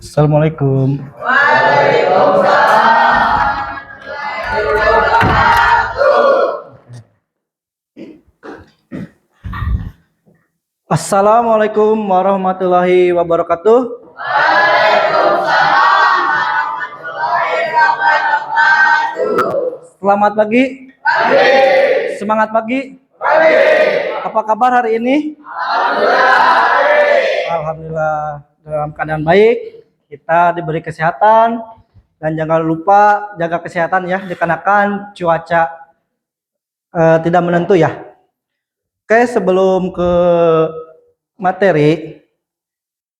Assalamualaikum. Assalamualaikum warahmatullahi wabarakatuh. Selamat pagi. Semangat pagi. Apa kabar hari ini? Alhamdulillah dalam keadaan baik. Kita diberi kesehatan dan jangan lupa jaga kesehatan ya, dikarenakan cuaca tidak menentu ya. Oke, sebelum ke materi,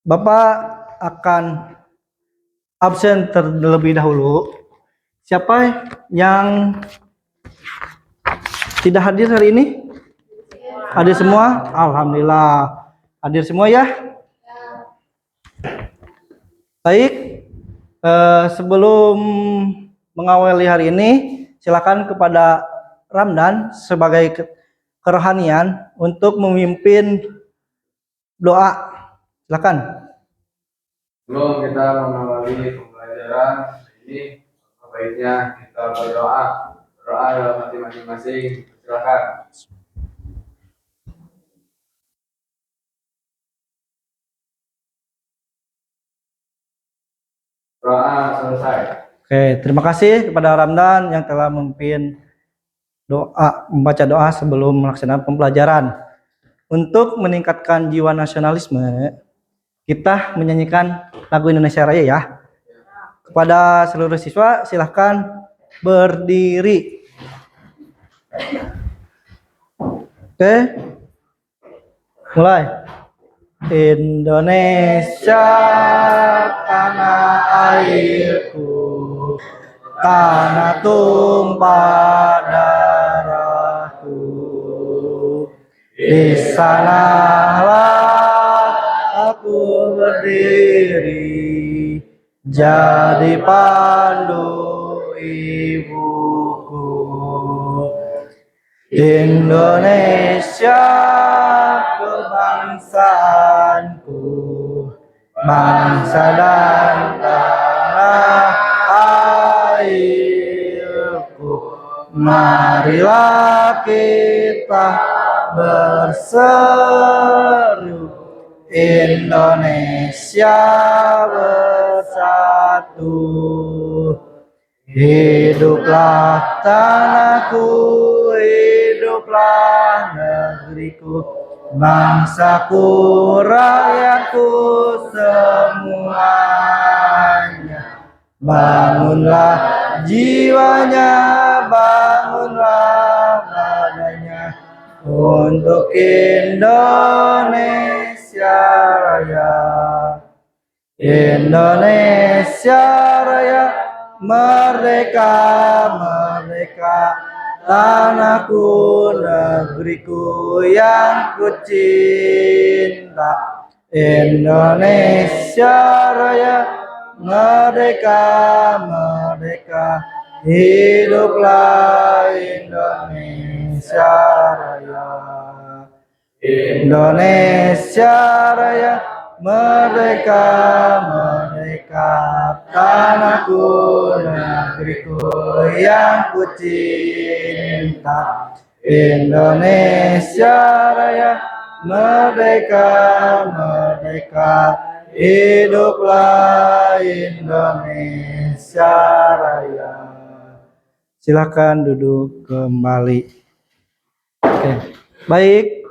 Bapak akan absen terlebih dahulu. Siapa yang tidak hadir hari ini? Hadir semua? Alhamdulillah. Hadir semua ya? Baik. Sebelum mengawali hari ini, silakan kepada Ramdan sebagai kerohanian untuk memimpin doa. Silakan. Sebelum kita mengawali pembelajaran ini, sebaiknya kita berdoa. Berdoa dalam hati masing-masing. Silakan. Doa selesai. Oke, terima kasih kepada Ramdan yang telah memimpin membaca doa sebelum melaksanakan pembelajaran. Untuk meningkatkan jiwa nasionalisme, kita menyanyikan lagu Indonesia Raya ya. Kepada seluruh siswa, silahkan berdiri. Oke, mulai. Indonesia tanah airku, tanah tumpah darahku. Di sanalah aku berdiri, jadi pandu ibuku. Indonesia kebangsaanku, bangsa dan tanah airku. Marilah kita berseru, Indonesia bersatu. Hiduplah tanahku, hiduplah negeriku, bangsaku, rakyatku semuanya. Bangunlah jiwanya, bangunlah badannya untuk Indonesia Raya. Indonesia Raya, merdeka, merdeka, tanahku, negeriku yang kucinta. Indonesia Raya, merdeka, merdeka, hiduplah Indonesia Raya. Indonesia Raya, merdeka, merdeka, tanahku, negeriku yang kucinta. Indonesia Raya, merdeka, merdeka, hiduplah Indonesia Raya. Silakan duduk kembali. Oke, baik.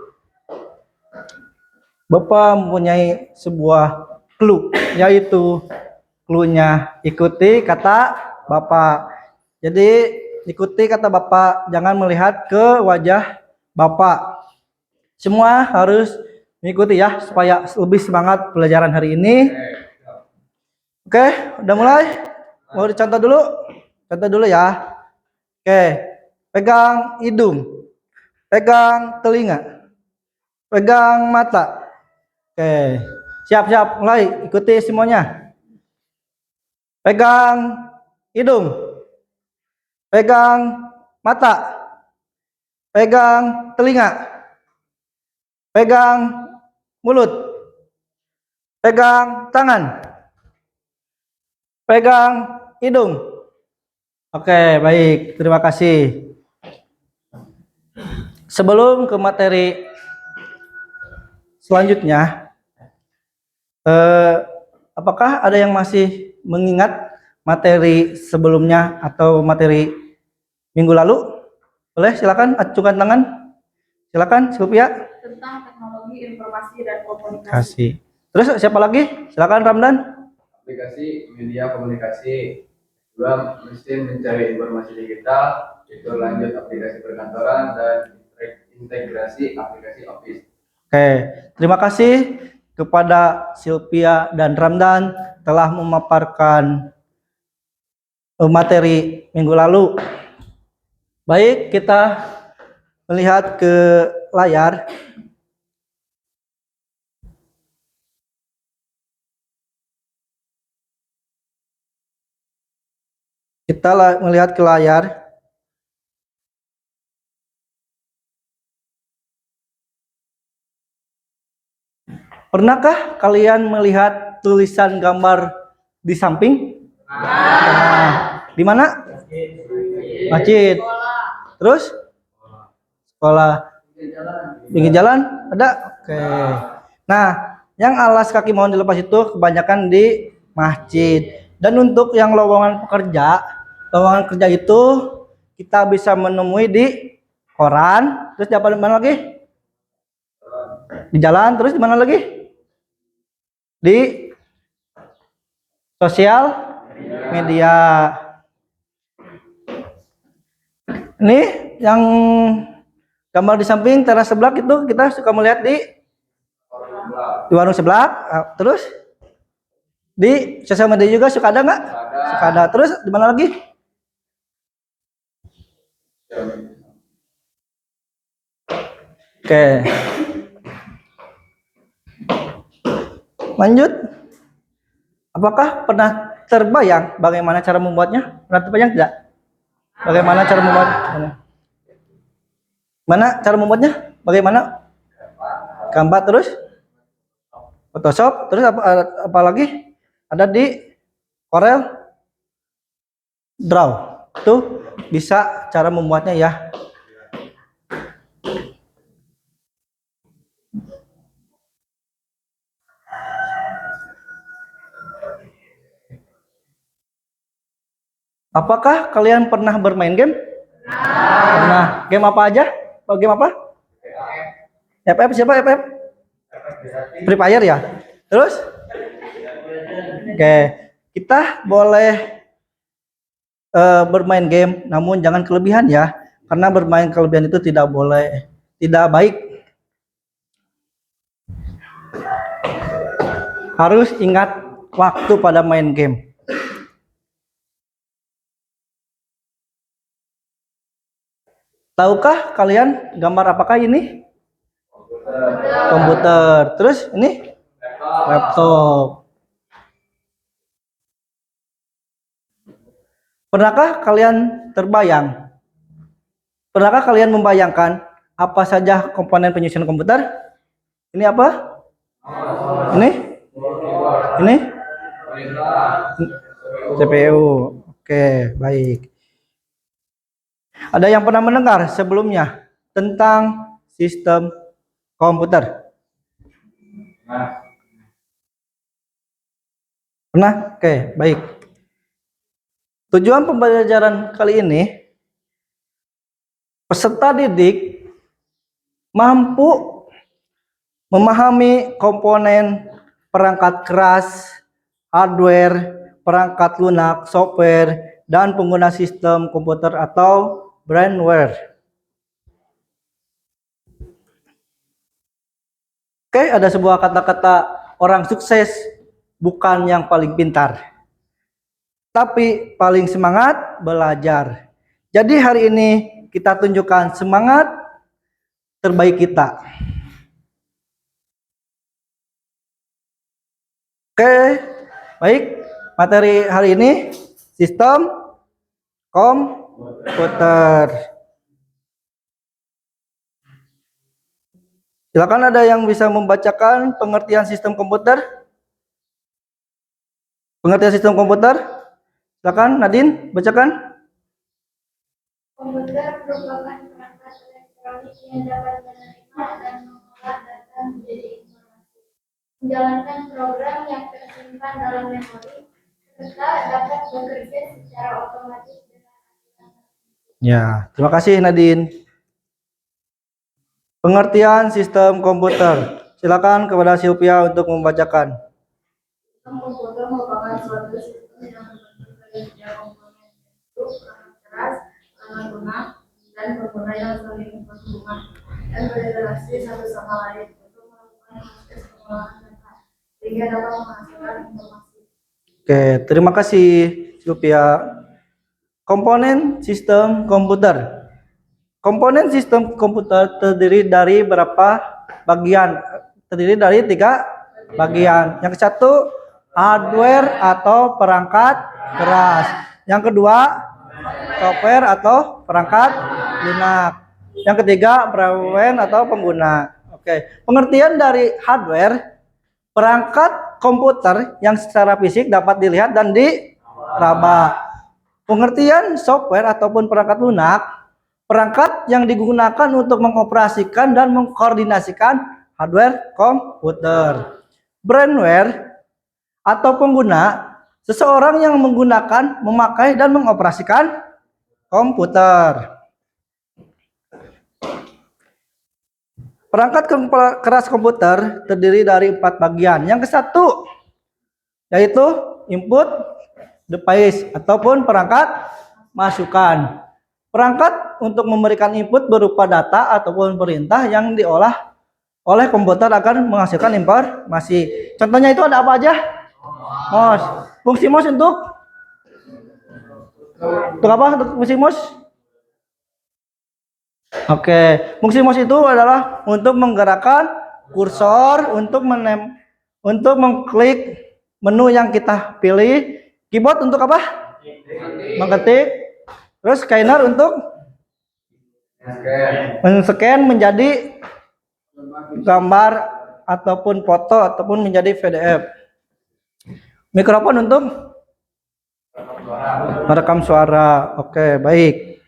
Bapak mempunyai sebuah clue, yaitu clue-nya ikuti kata Bapak. Jadi ikuti kata Bapak, jangan melihat ke wajah Bapak. Semua harus mengikuti ya, supaya lebih semangat pelajaran hari ini. Oke, udah mulai? Mau dicontoh dulu? Contoh dulu ya. Oke, pegang hidung, pegang telinga, pegang mata. Oke, siap-siap, mulai, ikuti semuanya. Pegang hidung, pegang mata, pegang telinga, pegang mulut, Pegang tangan. Pegang hidung. Oke, baik. Terima kasih. Sebelum ke materi selanjutnya, apakah ada yang masih mengingat materi sebelumnya atau materi minggu lalu? Boleh, silakan acukan tangan. Silakan, Sylvia. Tentang teknologi informasi dan komunikasi. Kasih. Terus siapa lagi? Silakan Ramdan. Aplikasi media komunikasi. Dua, mesin mencari informasi digital. Itu lanjut aplikasi perkantoran dan integrasi aplikasi Office. Oke, terima kasih kepada Sylvia dan Ramdan telah memaparkan materi minggu lalu. Baik, kita melihat ke layar. Kita melihat ke layar. Pernahkah kalian melihat tulisan gambar di samping? Nah, di mana? Masjid. Terus? Sekolah. Pinggir jalan? Ada? Oke. Nah, yang alas kaki mohon dilepas itu kebanyakan di masjid. Dan untuk yang lowongan kerja itu kita bisa menemui di koran. Terus di mana lagi? Di jalan. Terus di mana lagi? Di sosial media. Ini yang gambar di samping teras sebelah itu kita suka melihat di warung sebelah. Terus di sosial media juga suka ada nggak? Suka ada. Terus di mana lagi? Oke. Lanjut. Apakah pernah terbayang bagaimana cara membuatnya? Pernah terbayang tidak? Bagaimana cara membuatnya? Mana cara membuatnya? Bagaimana? Gambar terus? Photoshop terus apa lagi? Ada di Corel Draw. Tuh bisa cara membuatnya ya. Apakah kalian pernah bermain game? Pernah. Game apa aja? Game apa? FF siapa FF? Free Fire ya. Terus? Oke, kita boleh bermain game, namun jangan kelebihan ya, karena bermain kelebihan itu tidak boleh, tidak baik. Harus ingat waktu pada main game. Tahukah kalian gambar apakah ini? Komputer. Terus ini? Laptop. Pernahkah kalian terbayang? Pernahkah kalian membayangkan apa saja komponen penyusun komputer? Ini apa? Ini? Ini? CPU. Oke, baik. Ada yang pernah mendengar sebelumnya tentang sistem komputer? Pernah? Oke, baik. Tujuan pembelajaran kali ini, peserta didik mampu memahami komponen perangkat keras, hardware, perangkat lunak, software, dan pengguna sistem komputer atau brainware. Oke, ada sebuah kata-kata orang sukses bukan yang paling pintar, tapi paling semangat belajar. Jadi hari ini kita tunjukkan semangat terbaik kita. Oke, baik. Materi hari ini sistem komputer. Silakan ada yang bisa membacakan pengertian sistem komputer? Pengertian sistem komputer? Silakan Nadine bacakan. Komputer merupakan perangkat elektronik yang dapat menerima dan mengolah data menjadi informasi, menjalankan program yang tersimpan dalam memori, serta dapat bekerja secara otomatis dengan aturan tertentu. Ya, terima kasih Nadine. Pengertian sistem komputer. Silakan kepada Sylvia untuk membacakan. Sistem komputer merupakan suatu sistem yang terbentuk dari tiga komponen, yaitu perangkat keras, perangkat lunak, dan pengguna yang saling berhubungan dan berinteraksi satu sama lain untuk melakukan proses pengolahan data sehingga dapat menghasilkan informasi. Oke, terima kasih Sylvia. Komponen sistem komputer. Komponen sistem komputer terdiri dari berapa bagian? Terdiri dari 3 bagian. Yang satu hardware atau perangkat keras. Yang kedua software atau perangkat lunak. Yang ketiga firmware atau pengguna. Oke, pengertian dari hardware, perangkat komputer yang secara fisik dapat dilihat dan diraba. Pengertian software ataupun perangkat lunak, perangkat yang digunakan untuk mengoperasikan dan mengkoordinasikan hardware komputer. Brainware atau pengguna, seseorang yang menggunakan, memakai, dan mengoperasikan komputer. Perangkat keras komputer terdiri dari 4 bagian. Yang ke satu yaitu input device ataupun perangkat masukan. Perangkat untuk memberikan input berupa data ataupun perintah yang diolah oleh komputer akan menghasilkan informasi. Contohnya itu ada apa aja? Mouse. Fungsi mouse untuk apa? Untuk fungsi mouse? Oke, fungsi mouse itu adalah untuk menggerakkan kursor, untuk mengklik menu yang kita pilih. Keyboard untuk apa? Mengetik. Terus scanner untuk men-scan menjadi gambar ataupun foto ataupun menjadi PDF. Mikrofon untuk merekam suara. Oke, baik.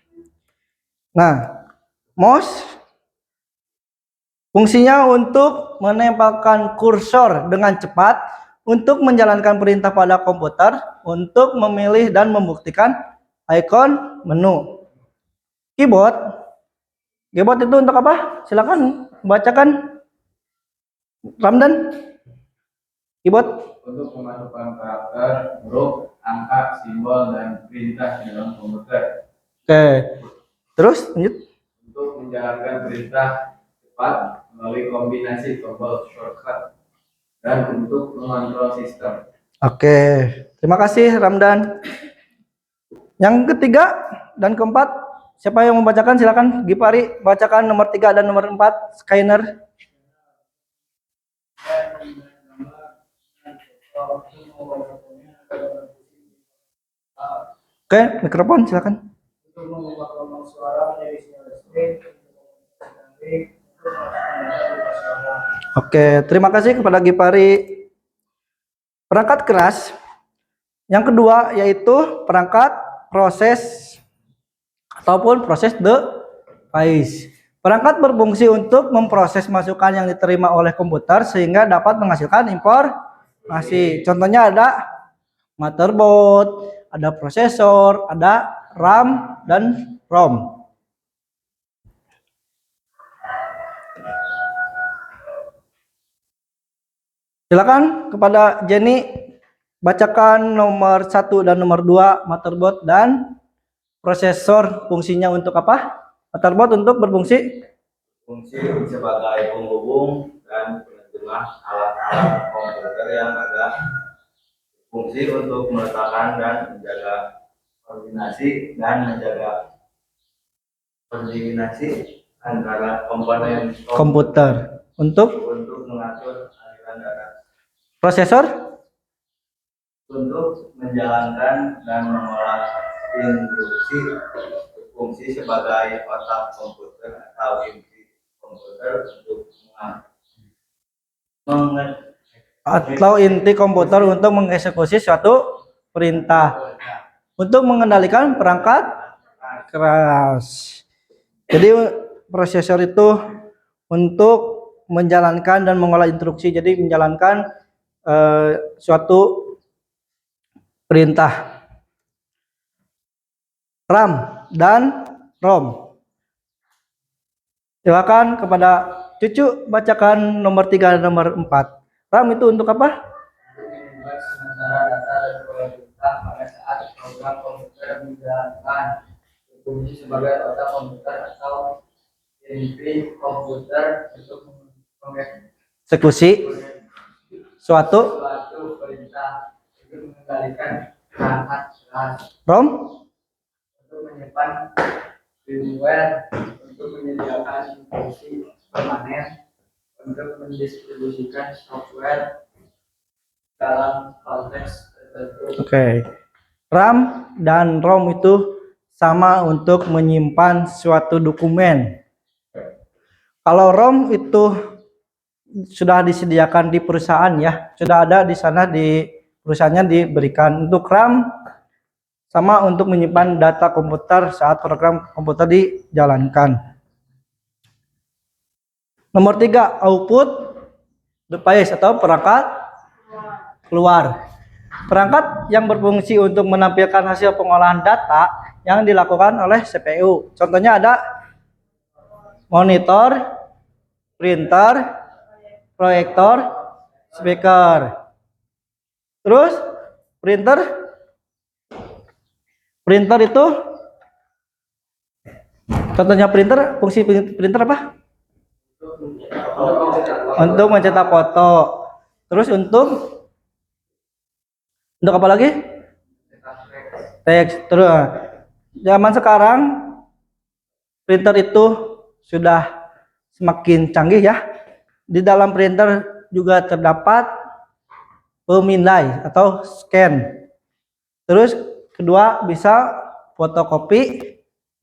Nah, mouse fungsinya untuk menempelkan kursor dengan cepat untuk menjalankan perintah pada komputer untuk memilih dan membuktikan ikon menu. Keyboard itu untuk apa? Silakan bacakan Ramdan. Keyboard Untuk memasukkan karakter, huruf, angka, simbol, dan perintah di dalam komputer. Oke. Terus lanjut. Untuk menjalankan perintah cepat melalui kombinasi tombol shortcut dan untuk mengontrol sistem. Oke. Terima kasih Ramdan. Yang ketiga dan keempat, siapa yang membacakan? Silakan Gipari bacakan nomor 3 dan nomor 4 scanner. Oke, mikrofon silakan. Untuk mengubah gelombang suara menjadi sinyal listrik, Oke, terima kasih kepada Gipari. Perangkat keras yang kedua yaitu perangkat proses ataupun proses device. Perangkat berfungsi untuk memproses masukan yang diterima oleh komputer sehingga dapat menghasilkan informasi. Contohnya ada motherboard, ada prosesor, ada RAM dan ROM. Silakan kepada Jenny bacakan nomor 1 dan nomor 2 motherboard dan prosesor fungsinya untuk apa? Motherboard untuk berfungsi Fungsi sebagai penghubung dan penengah alat-alat komputer yang ada fungsi untuk meletakkan dan menjaga koordinasi antara komponen komputer untuk mengatur aliran data, prosesor untuk menjalankan dan mengolah instruksi, fungsi sebagai otak komputer atau inti komputer untuk atau inti komputer untuk mengeksekusi suatu perintah. Untuk mengendalikan perangkat keras. Jadi prosesor itu untuk menjalankan dan mengolah instruksi. Jadi menjalankan suatu perintah. RAM dan ROM. Silakan kepada cucu bacakan nomor 3 dan nomor 4. RAM itu untuk apa? Menyimpan sementara data dan perintah pada saat program komputer dijalankan. Berfungsi sebagai otak komputer atau inti komputer untuk Eksekusi suatu perintah untuk mengendalikan perangkat keras, ROM. untuk menyimpan firmware, untuk menyediakan instruksi permanen, untuk mendistribusikan software dalam konteks tertentu. Oke. RAM dan ROM itu sama untuk menyimpan suatu dokumen. Kalau ROM itu sudah disediakan di perusahaan ya, sudah ada di sana di perusahaannya diberikan. Untuk RAM sama untuk menyimpan data komputer saat program komputer dijalankan. Nomor 3, output device atau perangkat keluar. Perangkat yang berfungsi untuk menampilkan hasil pengolahan data yang dilakukan oleh CPU. Contohnya ada monitor, printer, proyektor, speaker. Terus printer itu contohnya fungsi printer apa? Untuk mencetak foto. Terus untuk apa lagi? Teks. Terus zaman sekarang printer itu sudah semakin canggih ya. Di dalam printer juga terdapat pemindai atau scan. Terus kedua bisa fotokopi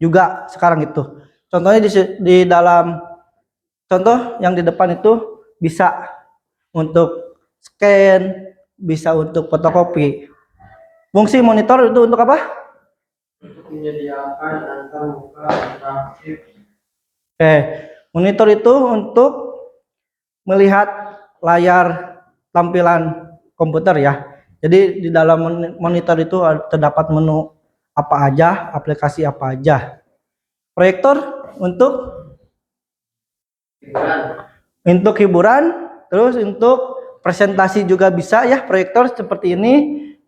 juga sekarang itu. Contohnya di dalam contoh yang di depan itu bisa untuk scan, bisa untuk fotokopi. Fungsi monitor itu untuk apa? Untuk menyediakan antarmuka interaktif. Monitor itu untuk melihat layar tampilan komputer ya. Jadi di dalam monitor itu terdapat menu apa aja, aplikasi apa aja. Proyektor untuk hiburan, terus untuk presentasi juga bisa ya proyektor seperti ini,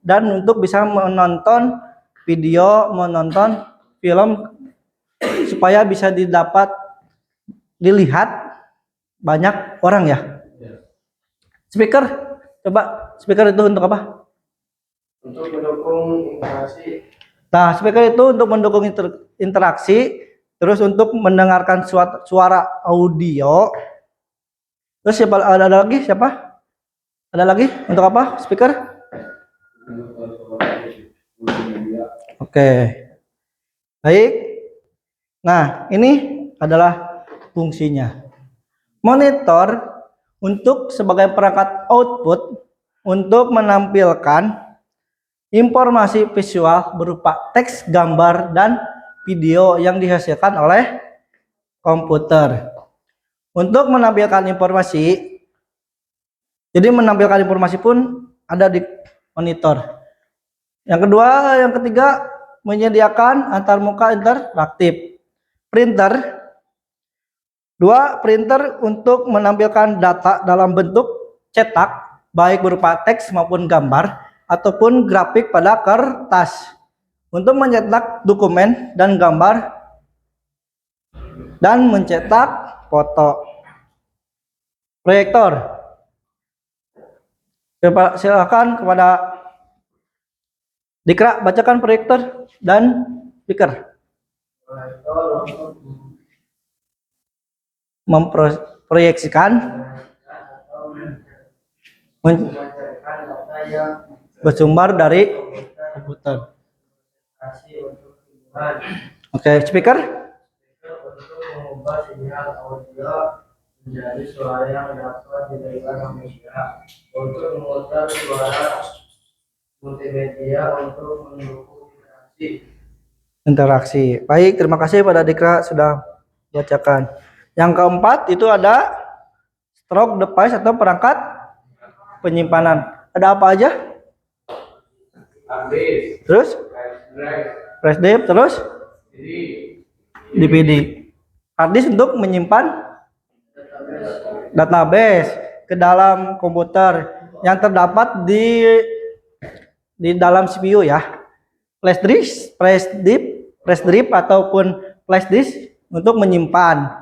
dan untuk bisa menonton video, menonton film supaya bisa dilihat banyak orang ya. Speaker, coba speaker itu untuk apa? Untuk mendukung interaksi. Nah, speaker itu untuk mendukung interaksi, terus untuk mendengarkan suara audio. Terus ada lagi siapa? Ada lagi untuk apa? Speaker? Oke. Baik. Nah, ini adalah fungsinya. Monitor untuk sebagai perangkat output untuk menampilkan informasi visual berupa teks, gambar, dan video yang dihasilkan oleh komputer. Untuk menampilkan informasi, jadi menampilkan informasi pun ada di monitor. Yang ketiga, menyediakan antarmuka interaktif. Printer untuk menampilkan data dalam bentuk cetak, baik berupa teks maupun gambar, ataupun grafik pada kertas. Untuk mencetak dokumen dan gambar, dan mencetak foto. Proyektor. Silakan kepada Dikra bacakan proyektor dan speaker. Memproyeksikan bersumber dari komputer. Oke, speaker Untuk mengubah sinyal audio menjadi suara yang dapat diterima manusia untuk memutar suara multimedia untuk mendukung Interaksi. Baik, terima kasih pada Dikra sudah bacakan. Yang keempat itu ada stroke device atau perangkat penyimpanan. Ada apa aja? Habis. Terus Drive. flash drive, terus Jadi DVD. Hard disk untuk menyimpan database ke dalam komputer yang terdapat di dalam CPU ya. Flash drive ataupun flash disk untuk menyimpan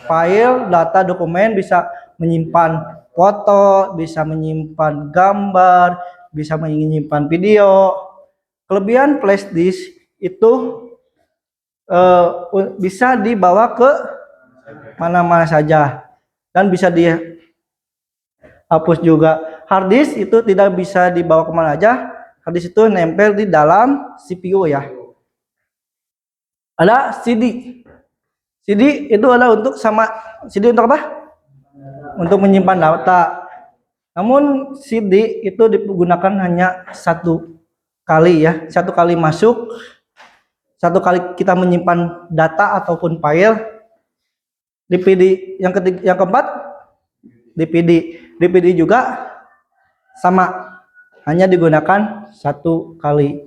file, data, dokumen, bisa menyimpan foto, bisa menyimpan gambar, bisa menyimpan video. Kelebihan flash disk itu bisa dibawa ke mana-mana saja dan bisa dihapus juga. Hard disk itu tidak bisa dibawa kemana aja. Hard disk itu nempel di dalam CPU ya. Ada CD. CD itu adalah CD untuk apa? Untuk menyimpan data. Namun CD itu digunakan hanya satu kali ya, satu kali masuk, satu kali kita menyimpan data ataupun file. DVD yang keempat, DVD juga sama, hanya digunakan satu kali.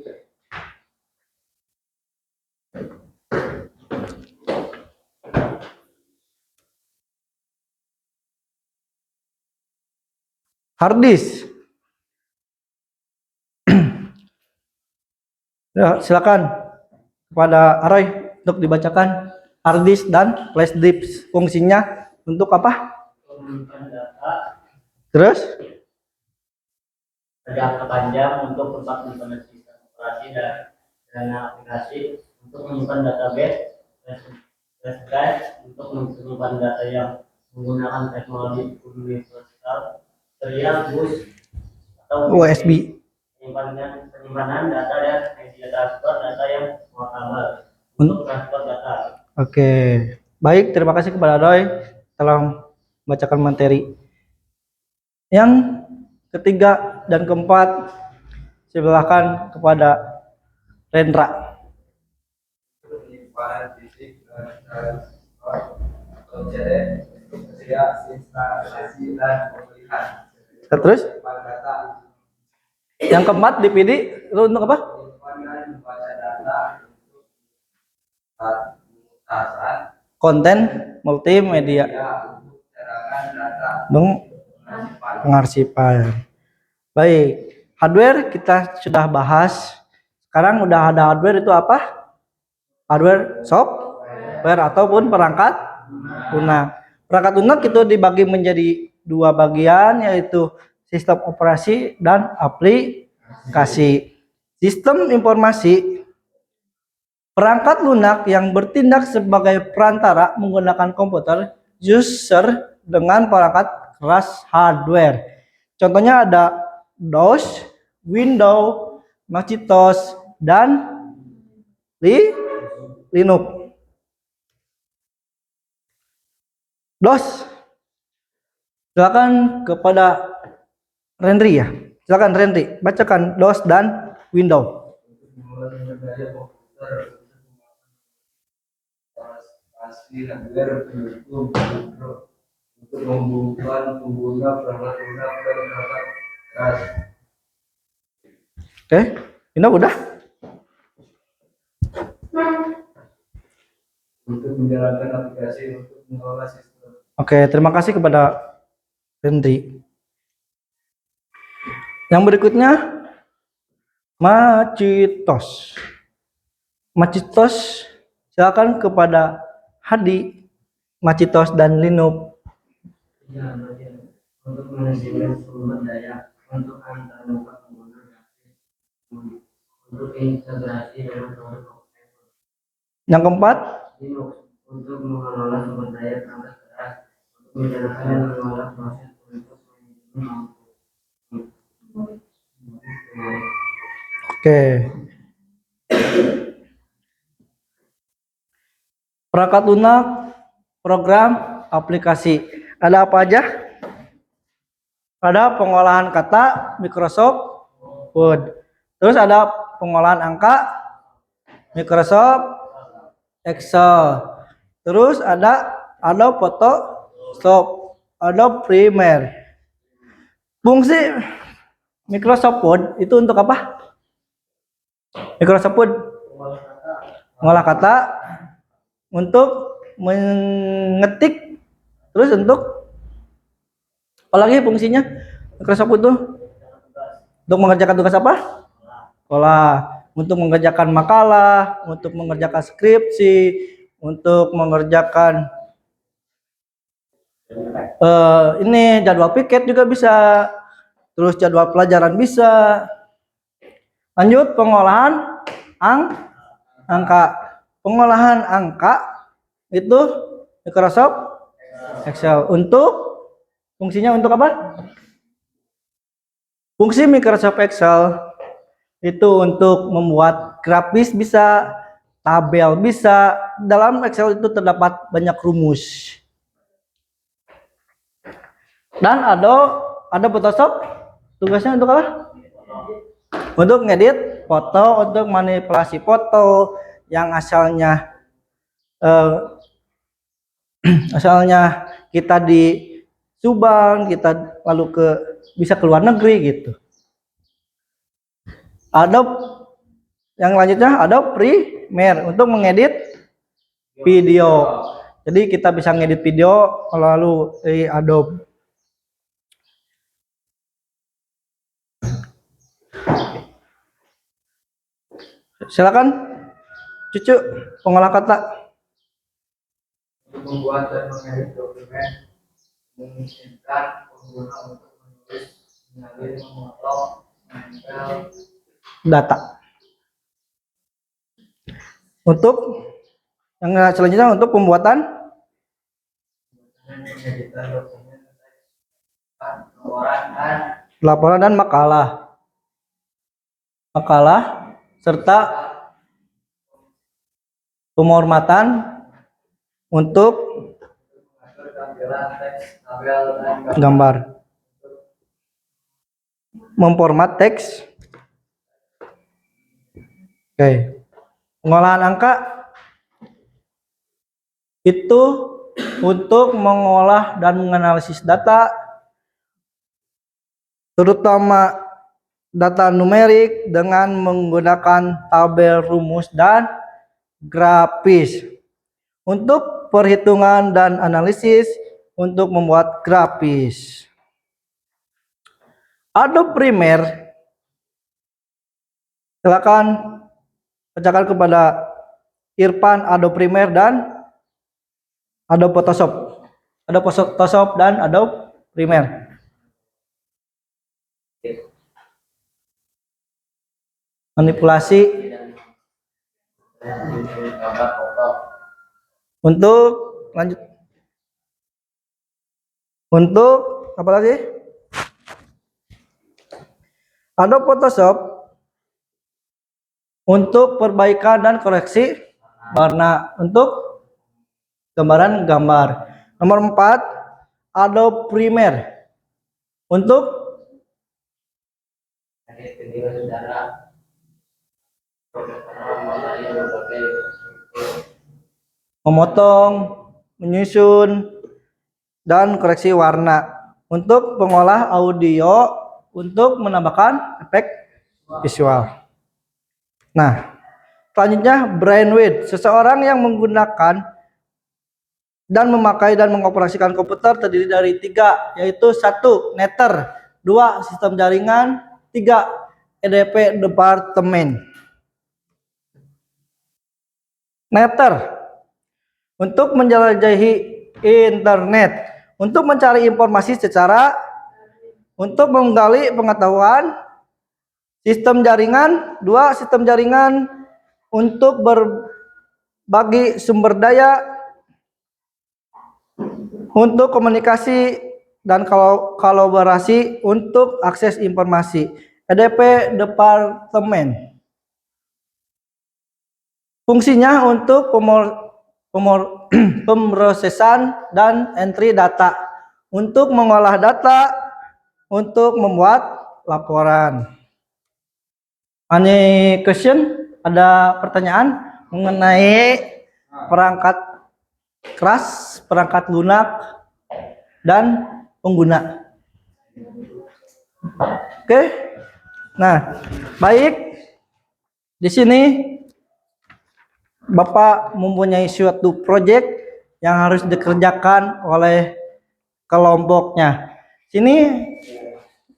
Hard disk. Ya, silakan kepada Aroy untuk dibacakan hard disk dan flash disk fungsinya untuk apa? menyimpan data Terus jangka panjang untuk tempat penyimpanan sistem operasi dan aplikasi untuk menyimpan database, flash drive untuk menyimpan data yang menggunakan teknologi universal, serial bus atau USB. penyimpanan data dan media transfer data yang portable untuk transfer data. Oke, baik, terima kasih kepada Roy telah membacakan materi. Yang ketiga dan keempat, silakan kepada Rendra. penyimpanan fisik dan atau CD untuk media instalasi dan pemilihan. Terus Menyimpan data. yang keempat DVD itu untuk apa? Menyimpan dan membaca data untuk pemutasan Konten multimedia untuk cadangan data. dong, pengarsipan. Baik, hardware kita sudah bahas. Sekarang udah ada hardware itu apa? Hardware software ataupun perangkat lunak. Perangkat lunak itu dibagi menjadi dua bagian, yaitu sistem operasi dan aplikasi. Sistem informasi, perangkat lunak yang bertindak sebagai perantara menggunakan komputer user dengan perangkat keras hardware. Contohnya ada DOS, Windows, Macintosh, dan Linux. DOS, silakan kepada Rendri ya. Silakan Rendri, bacakan DOS dan Windows. Memulai komputer pasti hardware pendukung untuk membutuhkan pengguna perangkat lunak dan perangkat keras. Oke, Windows udah. Untuk menjalankan aplikasi untuk mengelola sistem. Oke, terima kasih kepada Rendri. Yang berikutnya Macintosh. Macintosh, silakan kepada Hadi. Macintosh dan Linux. Untuk manajemen sumber daya untuk antar muka pengguna untuk integrasi dengan produk Yang keempat, Linux untuk mengelola sumber daya perangkat keras untuk menjalankan dan mengelola proses untuk manajemen oke. Perangkat lunak program aplikasi. Ada apa aja? Ada pengolahan kata Microsoft Word. Terus ada pengolahan angka Microsoft Excel. Terus ada Adobe Photoshop, Adobe Premiere. Fungsi Microsoft Word itu untuk apa? Microsoft Word mengolah kata, untuk mengetik, terus untuk apa lagi fungsinya Microsoft Word itu? Untuk mengerjakan tugas apa? Sekolah, untuk mengerjakan makalah, untuk mengerjakan skripsi, untuk mengerjakan ini jadwal piket juga bisa, terus jadwal pelajaran bisa. Lanjut pengolahan angka. Pengolahan angka itu Microsoft Excel. Untuk fungsinya untuk apa? Fungsi Microsoft Excel itu untuk membuat grafis bisa, tabel bisa. Dalam Excel itu terdapat banyak rumus. Dan ada Photoshop, tugasnya untuk apa? Untuk ngedit foto, untuk manipulasi foto yang asalnya kita di Subang, kita lalu bisa ke luar negeri gitu. Yang lanjutnya Adobe Premiere untuk mengedit video. Jadi kita bisa ngedit video lalu di Adobe. Silakan Cucu, pengolah kata. Untuk membuat dan mengedit dokumen memungkinkan pengguna untuk menulis, mengambil, memotong, menempel Data. Untuk yang selanjutnya untuk pembuatan pengeditan dokumen, laporan dan makalah. Serta pemormatan untuk mengatur tampilan teks, tabel, dan gambar. Memformat teks. Oke. Pengolahan angka itu untuk mengolah dan menganalisis data, terutama data numerik dengan menggunakan tabel, rumus, dan grafis. Untuk perhitungan dan analisis, untuk membuat grafis. Adobe Premiere, silakan bacakan kepada Irfan Adobe Premiere dan Adobe Photoshop. Adobe Photoshop dan Adobe Premiere. Manipulasi gambar foto. untuk lanjut. Untuk apa lagi? Adobe Photoshop untuk perbaikan dan koreksi warna untuk gambaran gambar. Nomor 4, Adobe Premiere untuk video saudara, memotong, menyusun, dan koreksi warna. Untuk pengolah audio, untuk menambahkan efek visual. Nah, selanjutnya brainwidth. Seseorang yang menggunakan dan memakai dan mengoperasikan komputer terdiri dari 3, yaitu 1. Netter, 2. Sistem jaringan, 3. EDP departemen. Netter untuk menjelajahi internet, untuk mencari informasi untuk menggali pengetahuan. Sistem jaringan, 2. Sistem jaringan untuk berbagi sumber daya, untuk komunikasi dan kolaborasi, untuk akses informasi. EDP departemen. Fungsinya untuk pemrosesan dan entry data, untuk mengolah data, untuk membuat laporan. Any question? Ada pertanyaan mengenai perangkat keras, perangkat lunak, dan pengguna? Oke. Nah, baik. Di sini Bapak mempunyai suatu proyek yang harus dikerjakan oleh kelompoknya. Sini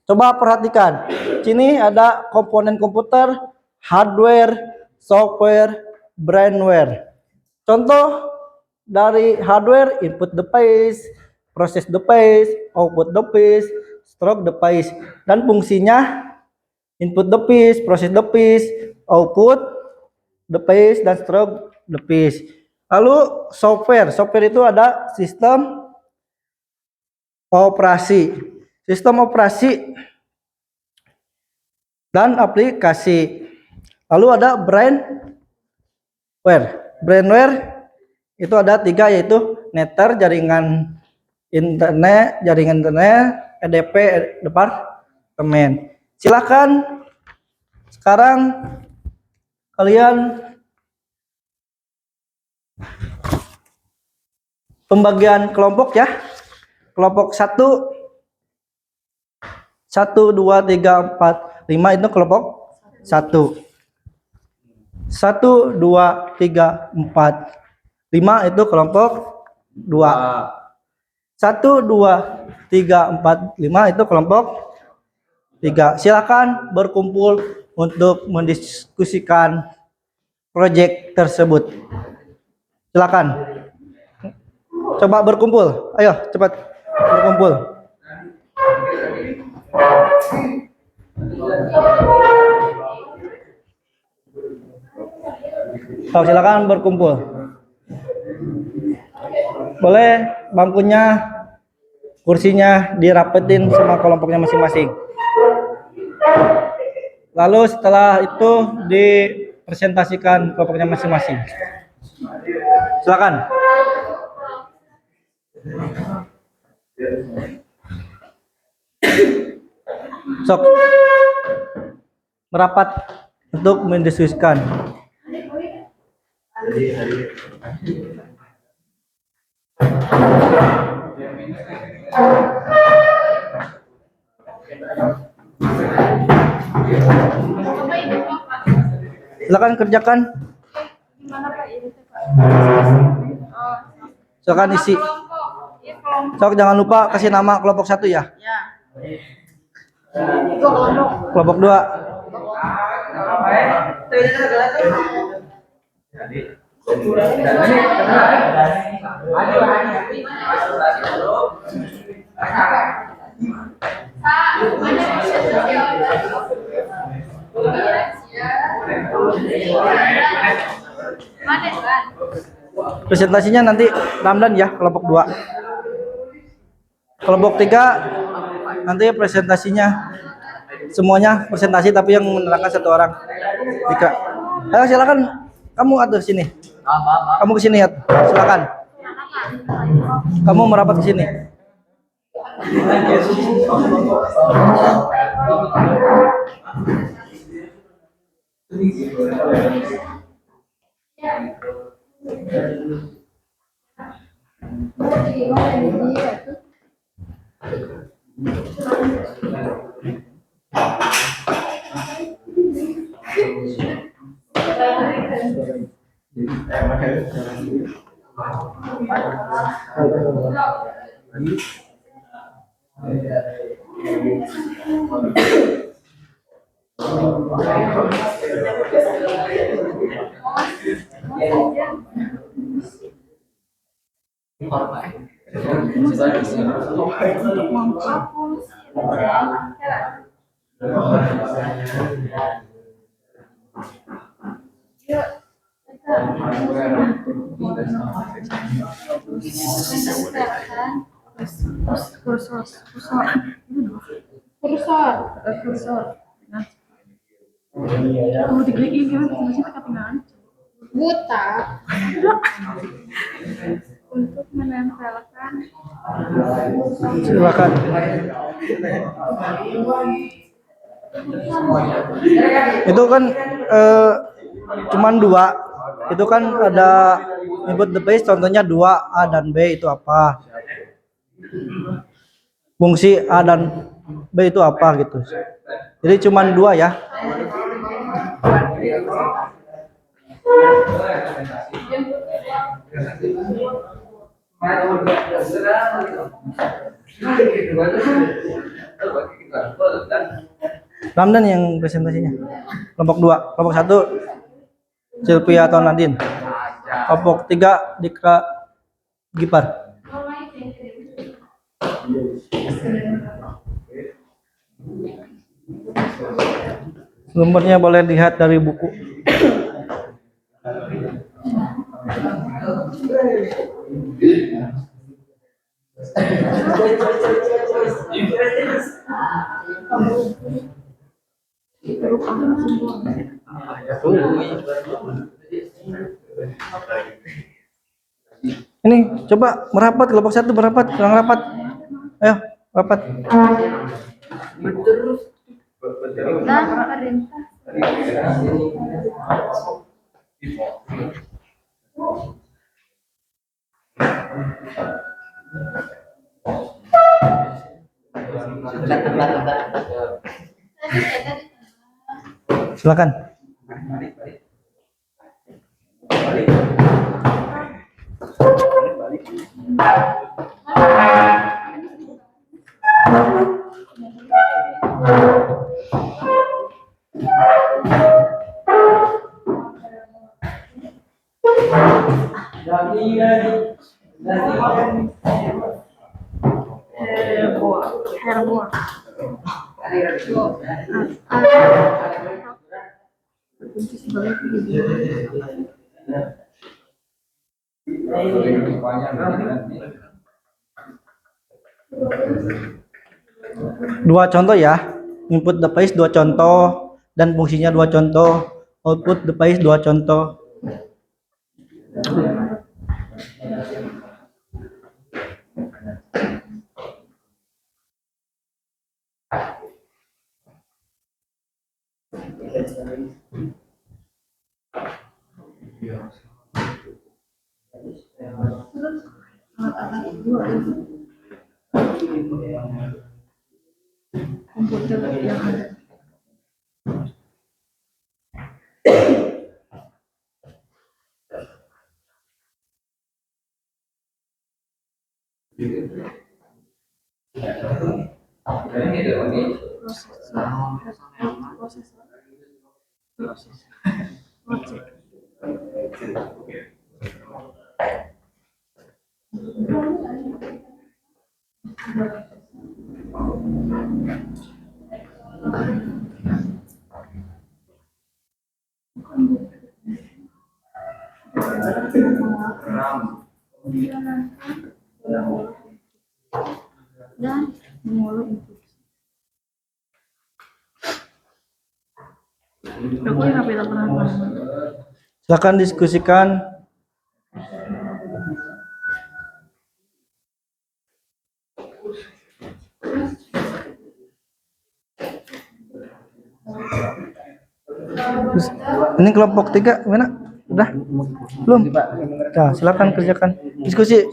coba perhatikan. Sini ada komponen komputer, hardware, software, brainware. Contoh dari hardware, input device, proses device, output device, stroke device, dan fungsinya input device, proses device, output device, dan stroke device. Lalu software itu ada sistem operasi, dan aplikasi. Lalu ada brainware itu ada 3, yaitu netter, jaringan internet, EDP, departemen. Silakan sekarang kalian pembagian kelompok ya. Kelompok 1, 2, 3, 4, 5 itu kelompok 1. 1, 2, 3, 4, 5 itu kelompok 2. 1, 2, 3, 4, 5 itu kelompok 3. Silakan berkumpul untuk mendiskusikan proyek tersebut. Silakan. Coba berkumpul. Ayo cepat berkumpul. Silakan berkumpul. Boleh bangkunya, kursinya dirapetin sama kelompoknya masing-masing. Lalu setelah itu dipresentasikan kelompoknya masing-masing. Silakan. Sok merapat untuk mendiskusikan. Silakan kerjakan. Silakan isi. Sok jangan lupa kasih nama kelompok 1 ya. Kelompok 2. Presentasinya nanti Ramdan ya, kelompok 2. Kelompok 3 nanti presentasinya semuanya presentasi, tapi yang menerangkan 1 orang. Jika ayo silakan kamu atur sini. Kamu ke sini ya. Silakan. Kamu merapat ke sini. Kursor. Kalau digiliin gimana? Masih ketinggalan. buta untuk menempelkan Silakan. Itu kan cuman dua. Itu kan ada input device contohnya 2A dan B itu apa? Fungsi A dan B itu apa gitu. Jadi cuman dua ya. Ramdan yang presentasinya. Kelompok 2, kelompok 1 Sylvia atau Nadine. Kelompok 3 Dikra Gipar. Sumbernya boleh lihat dari buku. Ini coba merapat kelompok 1 merapat, kurang rapat. Ayo, rapat. dan perintah Silakan. Dua contoh ya. Input device 2 contoh dan fungsinya 2 contoh. Output device 2 contoh. komputer yang ada. Dan mengolah instruksi. Aku yang HP tak pernah. Silakan diskusikan. Ini kelompok 3 mana? Udah? Belum? Nah, silakan kerjakan. Diskusi.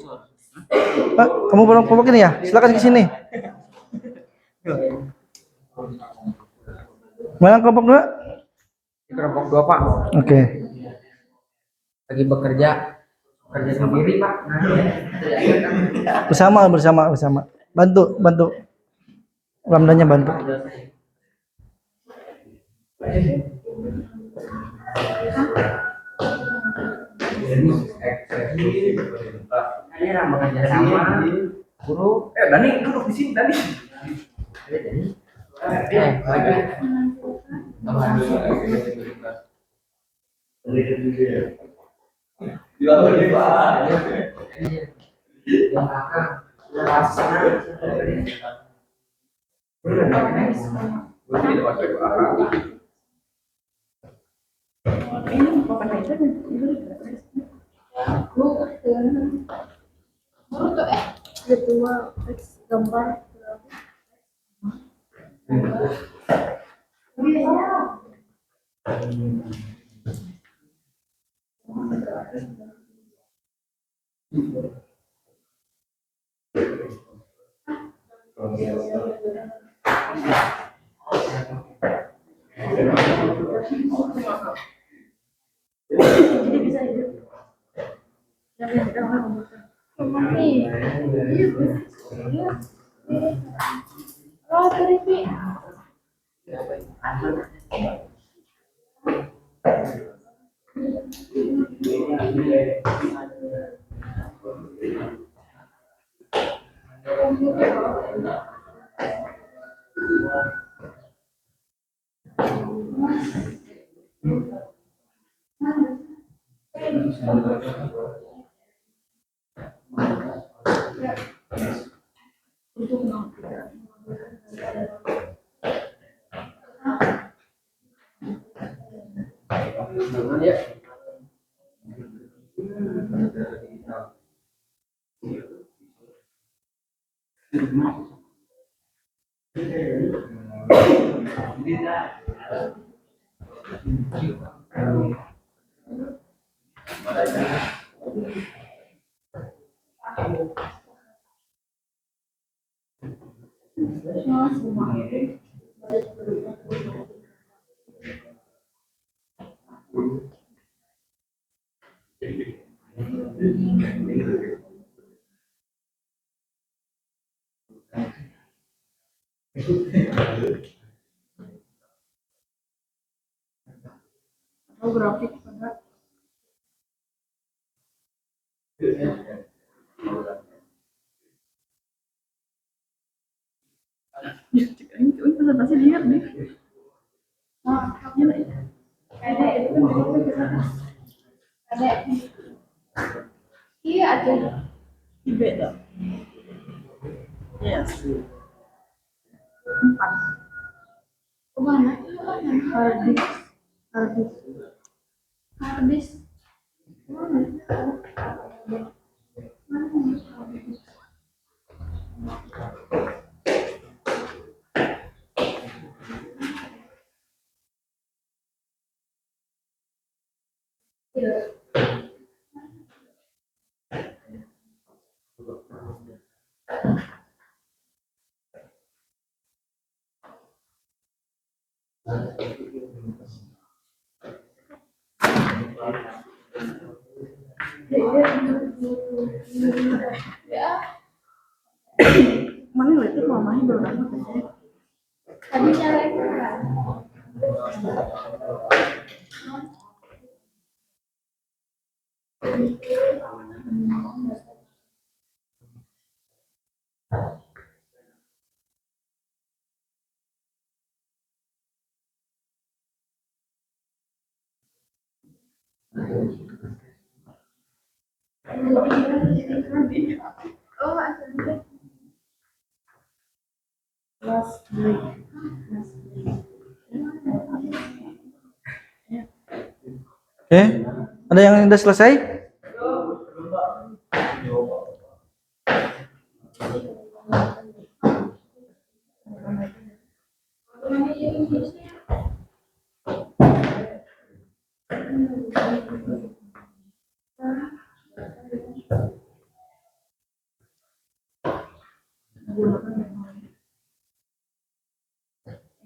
Pak, kamu belum kelompok ini ya? Silakan ke sini. Mana kelompok 2? Kelompok 2 Pak, Oke. lagi bekerja sendiri Pak. Bersama. Bantu. Ramdanya bantu. Ini ramah kerja sama guru. Dani duduk di sini Dani. Lagi. Kedua, teks gambar. Jadi bisa itu. Yang beda sama komputer. Mami. Iya. Oh, tadi. Ya. Oh, grafik pada. Ini presentasi lihat nih. Nah, gila ya. Ada itu kan ada. Iya ada. Beda. Yes. 4. Kemana? Hardis. Hardis. Hardis. Mana? Iya. Ya. Mana itu mamanya baru dapat ya. Tadi nyalain kan. Oh, asal. Last break. Oke, ada yang sudah selesai?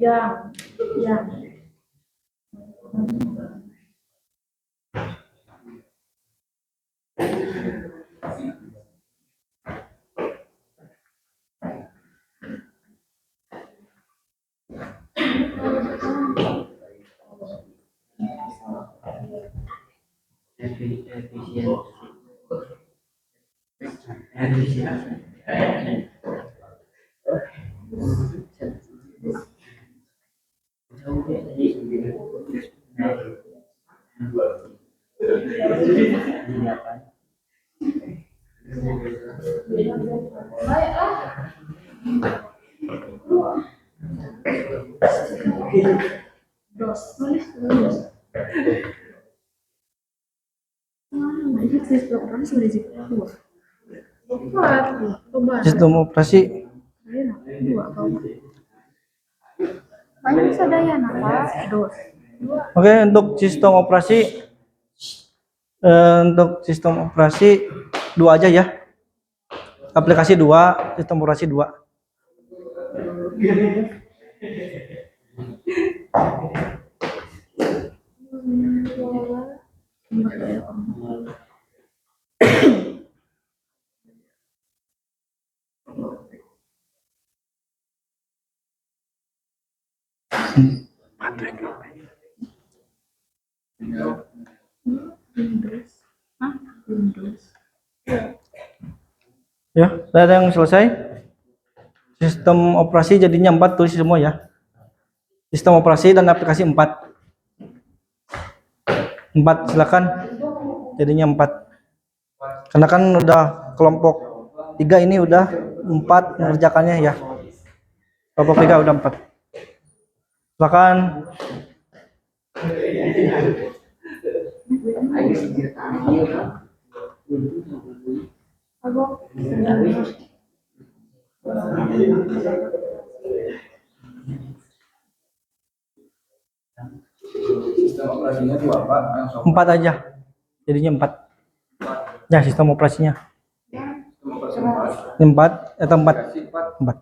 Ya, ya. Baiklah. Dos, tulis. Sistem operasi. Banyak sadaya napa dos. Oke, untuk sistem operasi dua aja ya. Aplikasi dua, sistem operasi dua. Ya, sudah ada yang selesai? Sistem operasi jadinya 4, tulis semua ya. Sistem operasi dan aplikasi 4. 4 silakan. Jadinya 4. Karena kan udah kelompok 3 ini udah 4 mengerjakannya ya. Kelompok 3 udah 4. Silakan. Sistem operasinya dua Pak, yang sama. 4 aja. Jadinya 4. Ya, sistem operasinya. Sistem operasi empat. 4 atau 4? Aplikasi empat. 4.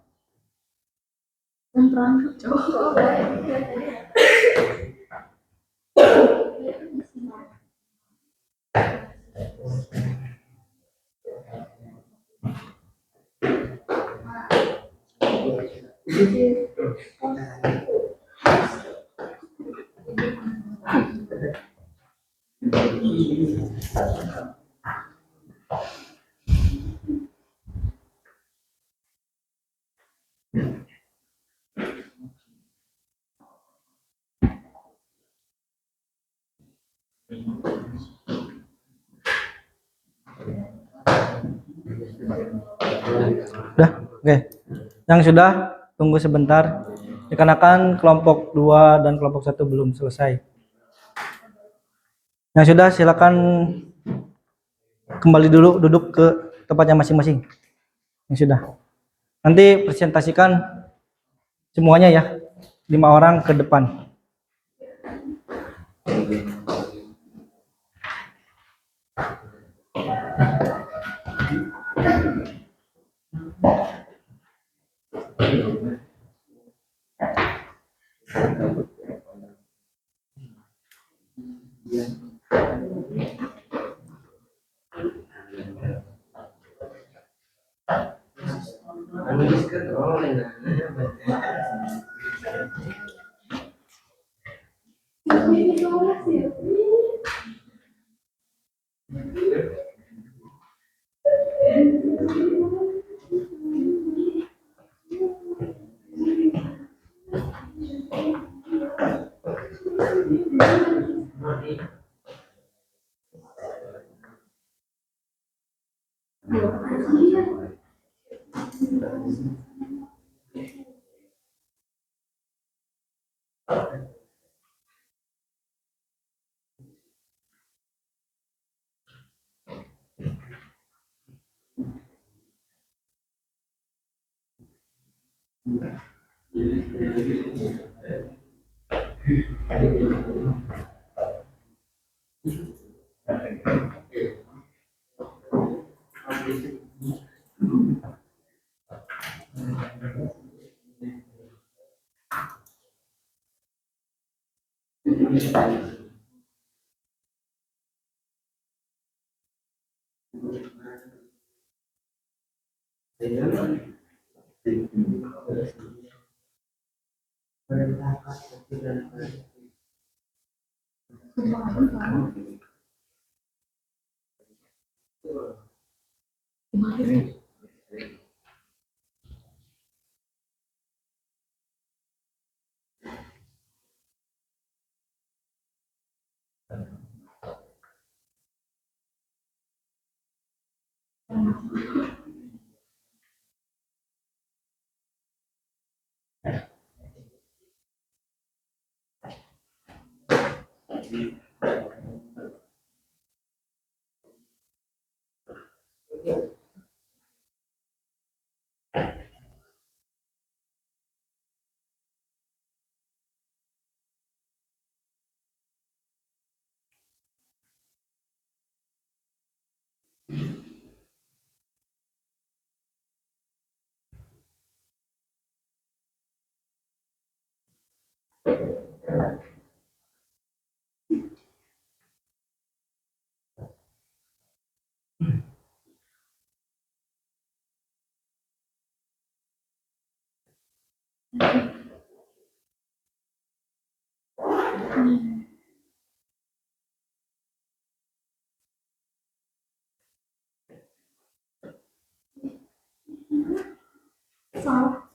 Udah, oke. Yang sudah tunggu sebentar. Dikarenakan kelompok 2 dan kelompok 1 belum selesai. Yang sudah silakan kembali dulu duduk ke tempatnya masing-masing. Yang sudah. Nanti presentasikan semuanya ya. 5 orang ke depan. Salah.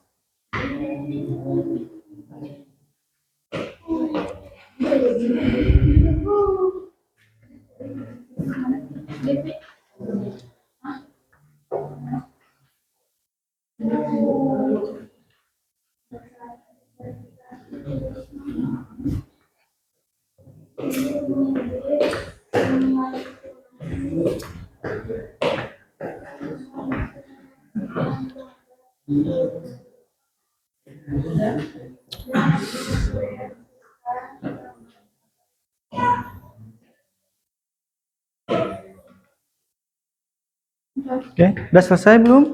Oke, udah selesai belum?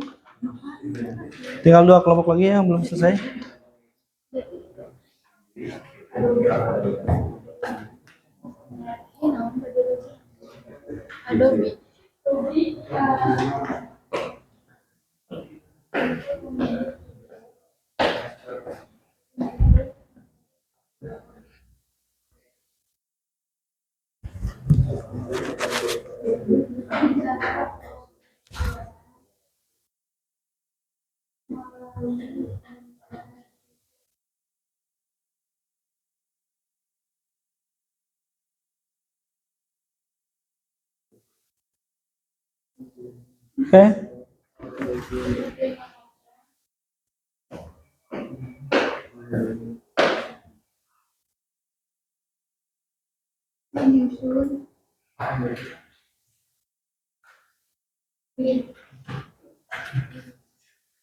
Tinggal 2 kelompok lagi yang belum selesai. Adobe. Oke. Menyusun.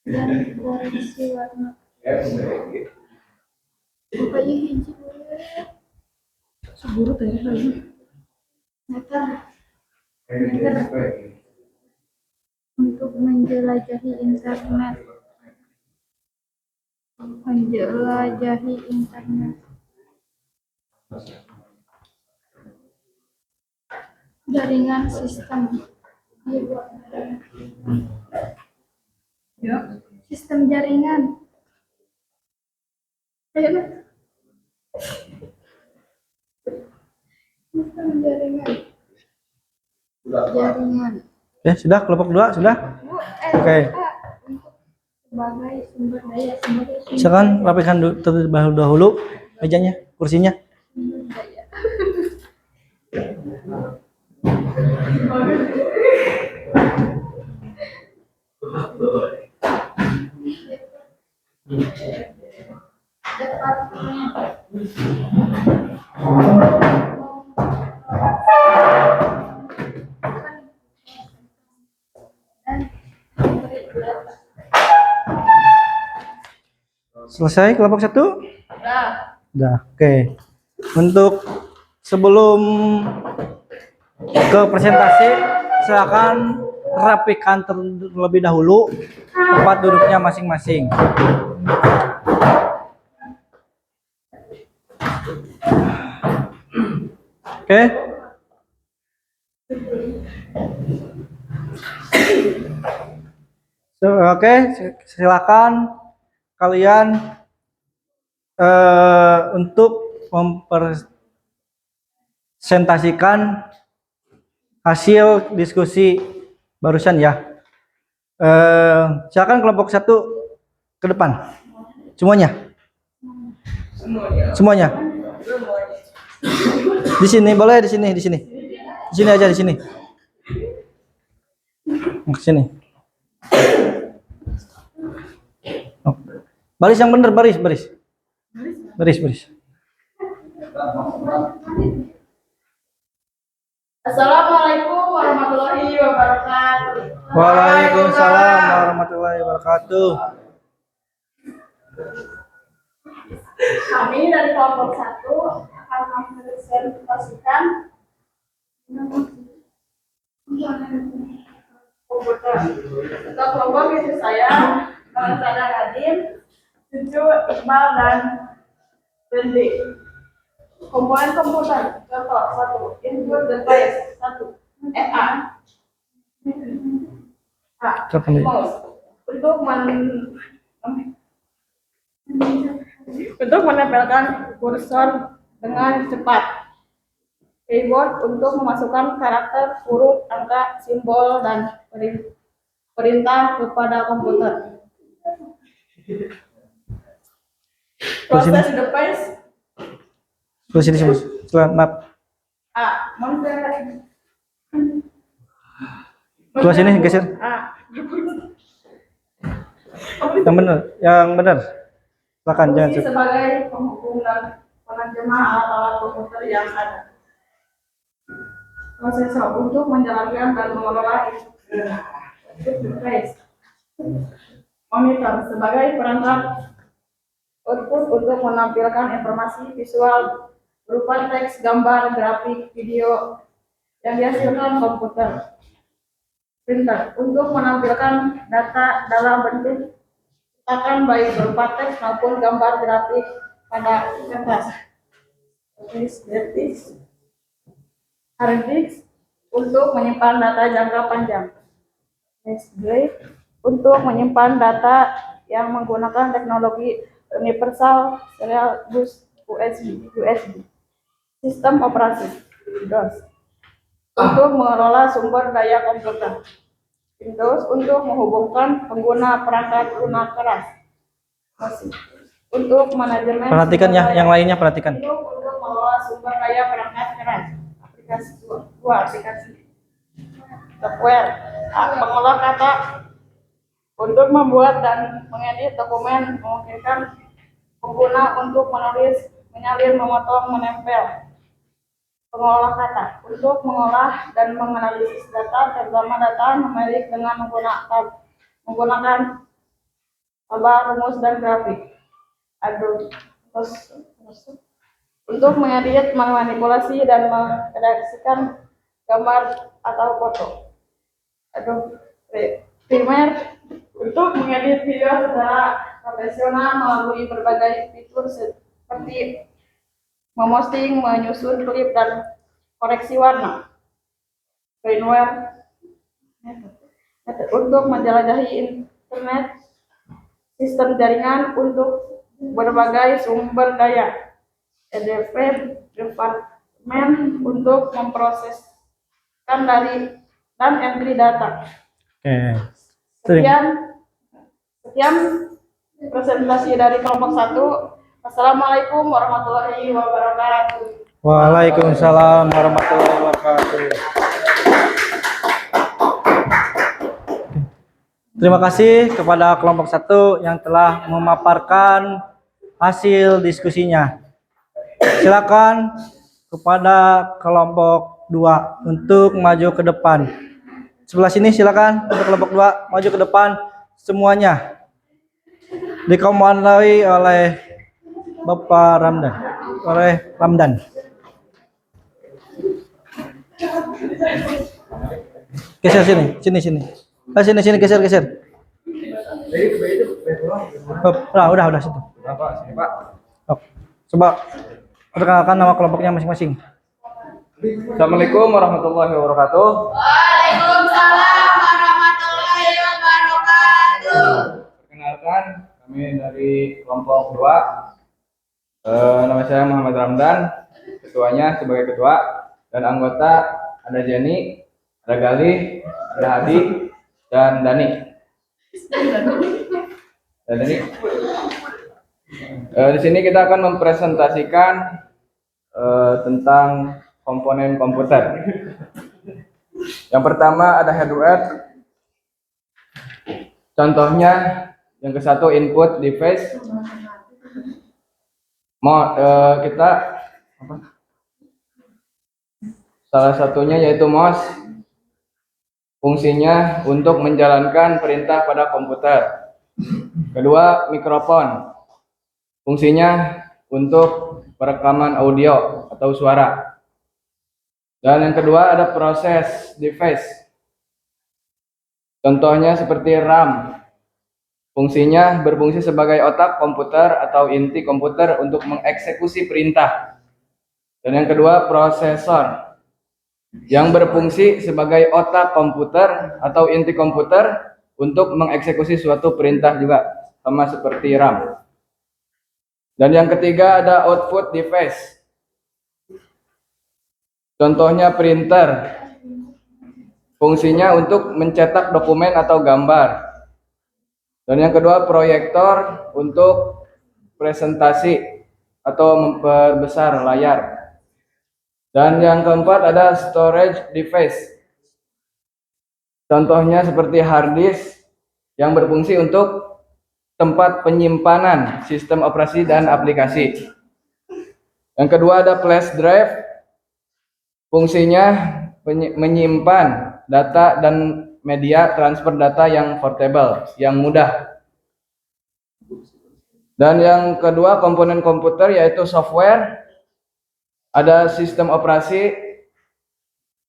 Dan koreksi warna. Pokoknya hiji seburu teh lagi. Meter untuk menjelajahi internet. Menjelajahi internet. Jaringan sistem. Ya. Sistem jaringan. Ayo, Nak. Sistem jaringan. Jaringan. Ya, sudah kelompok 2 sudah? Oke. Untuk sebagai sumber daya Silakan rapikan terlebih dahulu mejanya, kursinya. sumber daya. Selesai kelompok 1? Udah. Oke. Untuk sebelum ke presentasi, silakan rapikan terlebih dahulu tempat duduknya masing-masing. Oke. Oke, silakan kalian untuk mempresentasikan hasil diskusi barusan ya. Silakan kelompok 1 ke depan. Semuanya. Semuanya. Di sini boleh, di sini, di sini. Di sini aja, di sini. Ke sini. Oh. Baris yang benar, baris. Assalamualaikum warahmatullahi wabarakatuh. Waalaikumsalam warahmatullahi wabarakatuh. Kami dari kelompok 1 akan mempresentasikan komputer. Untuk kelompok itu saya, Sada Radim, Cucu, Iqbal, dan Bendi. Komponen komputer, contoh 1, input device 1, FA. Mouse. Untuk menempelkan kursor dengan cepat. Keyboard untuk memasukkan karakter, huruf, angka, simbol, dan perintah kepada komputer. Proses device Terus sini sini. Selamat. A. Monitor. Keluar sini geser. A. Yang benar. Silakan jangan. Fungsi sebagai penghubung dan penerjemah alat-alat komputer yang ada. Prosesor untuk menjalankan dan mengelola device. Monitor sebagai perangkat output untuk menampilkan informasi visual berupa teks, gambar, grafik, video yang dihasilkan komputer. Printer untuk menampilkan data dalam bentuk cetakan baik berupa teks maupun gambar grafik pada kertas. Hard disk untuk menyimpan data jangka panjang. Drive untuk menyimpan data yang menggunakan teknologi universal serial bus USB. Sistem operasi DOS untuk mengelola sumber daya komputer. Windows untuk menghubungkan pengguna perangkat lunak keras. Untuk manajemen. Perhatikan ya, yang lainnya perhatikan. Untuk mengelola sumber daya perangkat keras. Aplikasi aplikasi software. Pengolah kata untuk membuat dan mengedit dokumen, memungkinkan pengguna untuk menulis, menyalin, memotong, menempel. Pengolah kata untuk mengolah dan menganalisis data, terutama data numerik dengan menggunakan tabel, rumus, dan grafik. Untuk mengedit, memanipulasi, dan meredaksikan gambar atau foto. Primer untuk mengedit video secara profesional melalui berbagai fitur seperti memosting, menyusun klip, dan koreksi warna. Firmware untuk menjelajahi internet, sistem jaringan untuk berbagai sumber daya. EDV department untuk memproseskan dan entry data. Sekian presentasi dari kelompok 1. Assalamualaikum warahmatullahi wabarakatuh. Waalaikumsalam warahmatullahi wabarakatuh. Terima kasih kepada kelompok 1 yang telah memaparkan hasil diskusinya. Silakan kepada kelompok 2 untuk maju ke depan. Sebelah sini silakan untuk kelompok 2 maju ke depan semuanya. Dikomandoi oleh Bapak Ramdan. Geser sini. Sini geser. Udah situ. Coba perkenalkan nama kelompoknya masing-masing. Assalamualaikum warahmatullahi wabarakatuh. Waalaikumsalam warahmatullahi wabarakatuh. Perkenalkan, kami dari kelompok 2. Nama saya Muhammad Ramdan, ketuanya sebagai ketua, dan anggota ada Jenny, ada Gali, ada Hadi, dan Dani. Di sini kita akan mempresentasikan tentang komponen komputer. Yang pertama ada hardware. Contohnya yang ke-1 input device. Salah satunya yaitu mouse. Fungsinya untuk menjalankan perintah pada komputer. Kedua, mikrofon. Fungsinya untuk perekaman audio atau suara. Dan yang kedua ada proses device. Contohnya seperti RAM. Fungsinya berfungsi sebagai otak komputer atau inti komputer untuk mengeksekusi perintah. Dan yang kedua prosesor, yang berfungsi sebagai otak komputer atau inti komputer untuk mengeksekusi suatu perintah juga, sama seperti RAM. Dan yang ketiga ada output device. Contohnya printer. Fungsinya untuk mencetak dokumen atau gambar. Dan yang kedua proyektor untuk presentasi atau memperbesar layar. Dan yang keempat ada storage device. Contohnya seperti hard disk yang berfungsi untuk tempat penyimpanan sistem operasi dan aplikasi. Yang kedua ada flash drive. Fungsinya menyimpan data dan media transfer data yang portable, yang mudah. Dan yang kedua komponen komputer yaitu software. Ada sistem operasi,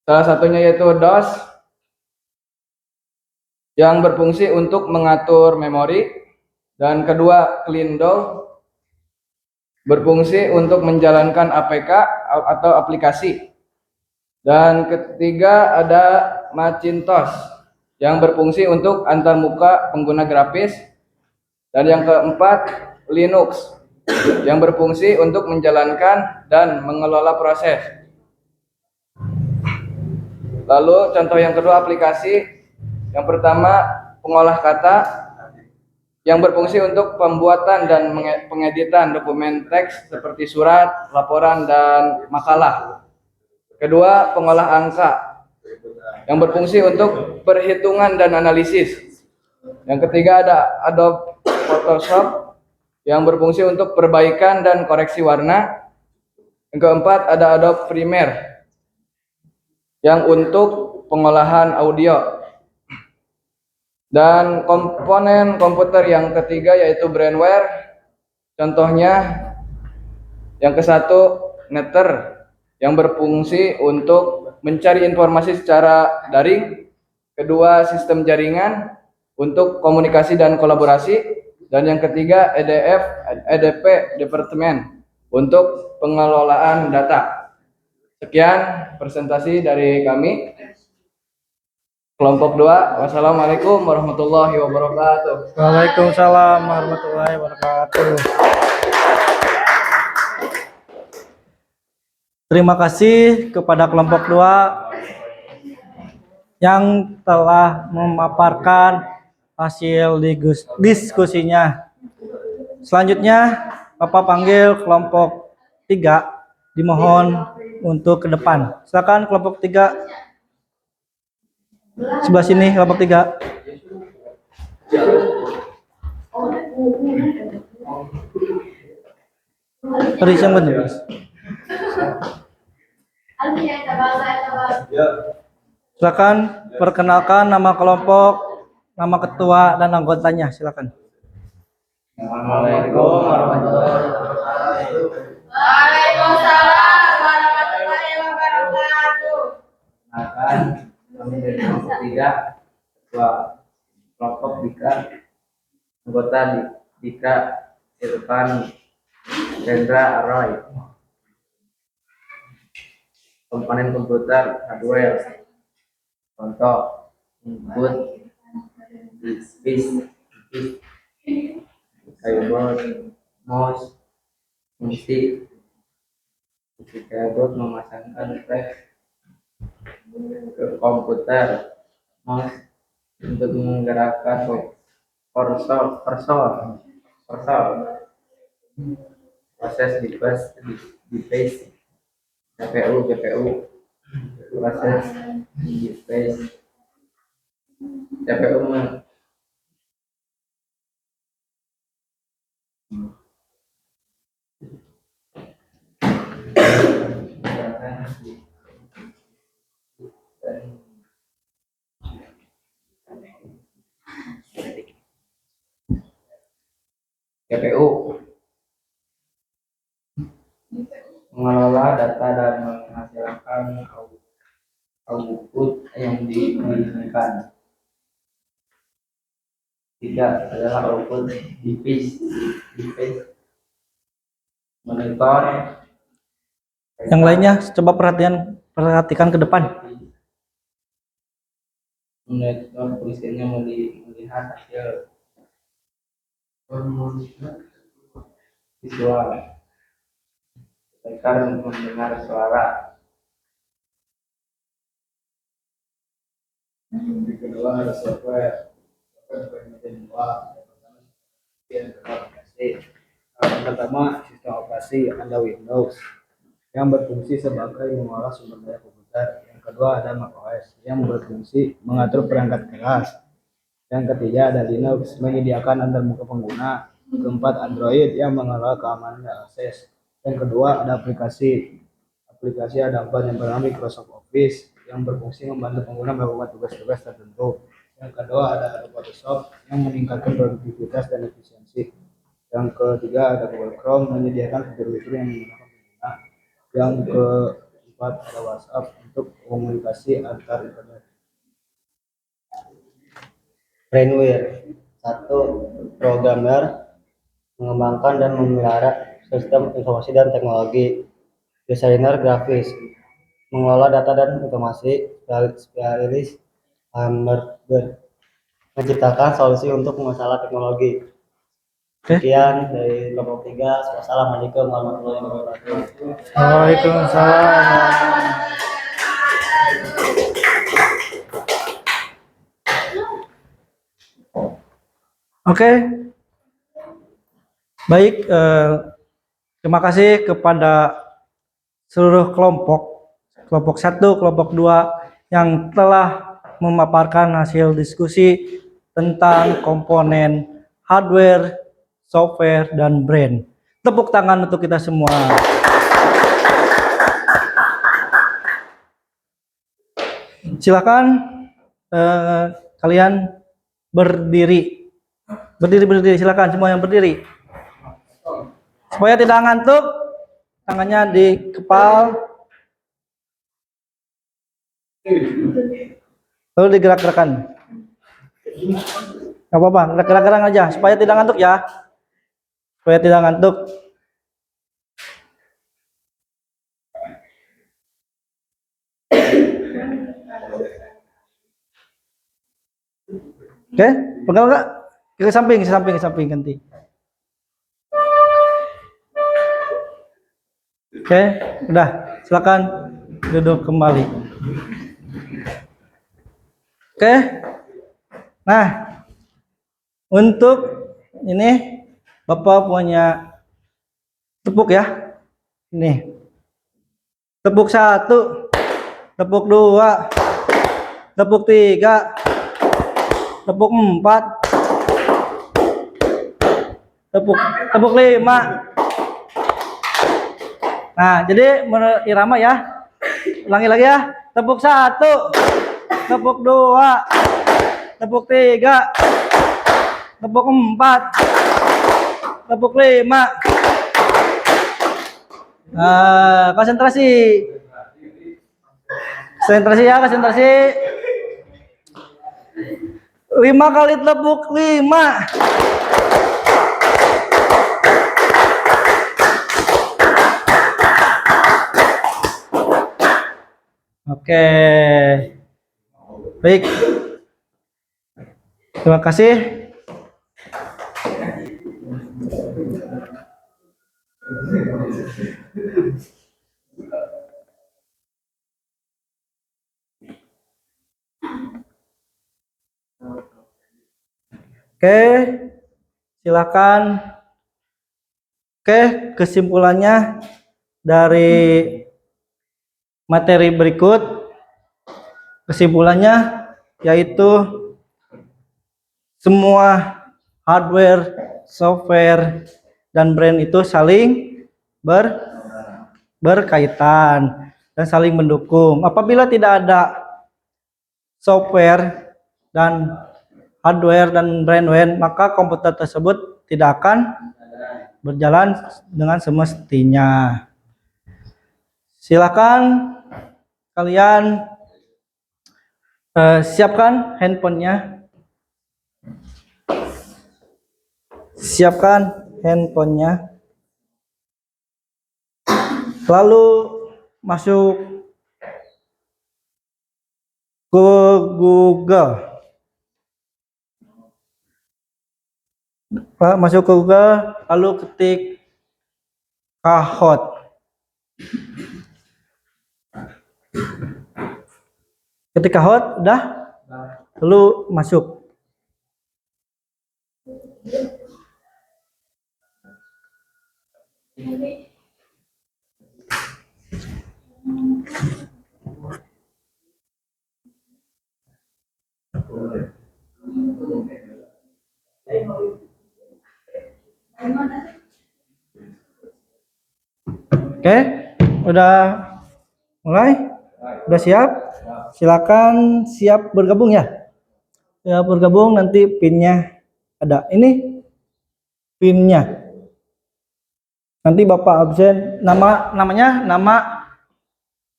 salah satunya yaitu DOS, yang berfungsi untuk mengatur memori. Dan kedua CleanDO, berfungsi untuk menjalankan APK atau aplikasi. Dan ketiga ada Macintosh, yang berfungsi untuk antarmuka pengguna grafis. Dan yang keempat Linux, yang berfungsi untuk menjalankan dan mengelola proses. Lalu contoh yang kedua aplikasi. Yang pertama pengolah kata, yang berfungsi untuk pembuatan dan pengeditan dokumen teks seperti surat, laporan, dan makalah. Kedua, pengolah angka, yang berfungsi untuk perhitungan dan analisis. Yang ketiga ada Adobe Photoshop, yang berfungsi untuk perbaikan dan koreksi warna. Yang keempat ada Adobe Premiere, yang untuk pengolahan audio. Dan komponen komputer yang ketiga yaitu brainware. Contohnya yang ke satu Nether, yang berfungsi untuk mencari informasi secara daring. Kedua sistem jaringan untuk komunikasi dan kolaborasi. Dan yang ketiga EDP Departemen untuk pengelolaan data. Sekian presentasi dari kami kelompok 2. Wassalamualaikum warahmatullahi wabarakatuh. Waalaikumsalam warahmatullahi wabarakatuh. Terima kasih kepada kelompok 2 yang telah memaparkan hasil diskusinya. Selanjutnya Bapak panggil kelompok 3, dimohon untuk ke depan. Silakan kelompok 3. Sebelah sini kelompok 3. Terus yang benar. Silakan perkenalkan nama kelompok, nama ketua dan anggotanya. Silakan. Assalamualaikum warahmatullahi wabarakatuh. Waalaikumsalam warahmatullahi wabarakatuh. Akan kami dari kelompok 3, ketua kelompok Dika, anggota Dika Irfan Hendra Roy. Komponen komputer hardware, contoh input, disk, keyboard, mouse, fungsi keyboard memasangkan teks ke komputer, mouse untuk menggerakkan kursor, proses device, GPU, proses device, CPU mengelola data dan menghasilkan output yang diinginkan. Tiga adalah output device, monitor. Yang lainnya coba perhatikan ke depan. Monitor fungsinya melihat hasil visual, tekan mendengar suara. Yang kedua ada software dua. Yang pertama sistem operasi ada Windows yang berfungsi sebagai mengolah sumber daya komputer. Yang kedua ada macOS yang berfungsi mengatur perangkat keras. Yang ketiga ada Linux menyediakan antarmuka pengguna. Keempat Android yang mengelola keamanan dan akses. Yang kedua ada aplikasi. Aplikasi ada empat. Yang pertama Microsoft Office yang berfungsi membantu pengguna melakukan tugas-tugas tertentu. Yang kedua ada Photoshop yang meningkatkan produktivitas dan efisiensi. Yang ketiga ada Google Chrome menyediakan fitur-fitur yang menggunakan pengguna. Yang keempat ada WhatsApp untuk komunikasi antar internet. Brainware. 1. Programmer mengembangkan dan memelihara sistem informasi dan teknologi. Desainer grafis mengelola data dan informasi. Spesialis Hamburger menciptakan solusi untuk masalah teknologi. Sekian dari kelompok 3. Wassalamualaikum warahmatullahi wabarakatuh. Waalaikumsalam. Oke, baik. Terima kasih kepada seluruh kelompok 1, kelompok 2 yang telah memaparkan hasil diskusi tentang komponen hardware, software, dan brand. Tepuk tangan untuk kita semua. Silakan kalian berdiri. Berdiri, silakan semua yang berdiri. Supaya tidak ngantuk, tangannya di kepal. Lalu digerak-gerakan. Gak apa-apa, gerak-gerakan aja supaya tidak ngantuk ya. Supaya tidak ngantuk. Oke, pegang enggak? Ke samping ganti. Oke, udah. Silakan duduk kembali. Oke. Nah, untuk ini Bapak punya tepuk ya. Nih. Tepuk 1, tepuk 2, tepuk 3, tepuk 4, tepuk 5. Nah, jadi irama ya. Ulangi lagi ya. Tepuk 1, tepuk 2, tepuk 3, tepuk 4, tepuk 5. Konsentrasi. Konsentrasi ya, konsentrasi. 5 kali tepuk 5. Oke. Baik. Terima kasih. Oke, silakan. Oke, kesimpulannya dari materi berikut, kesimpulannya yaitu semua hardware, software, dan brand itu saling berkaitan dan saling mendukung. Apabila tidak ada software dan hardware dan brand, maka komputer tersebut tidak akan berjalan dengan semestinya. Silakan kalian siapkan handphonenya. Siapkan handphonenya. Lalu masuk ke Google. Masuk ke Google, lalu ketik Kahoot. Ketik Kahoot, udah? Lalu masuk. Oke, udah mulai? Udah siap? Silakan siap bergabung ya. Siap bergabung, nanti pinnya ada. Ini pinnya. Nanti Bapak absen, nama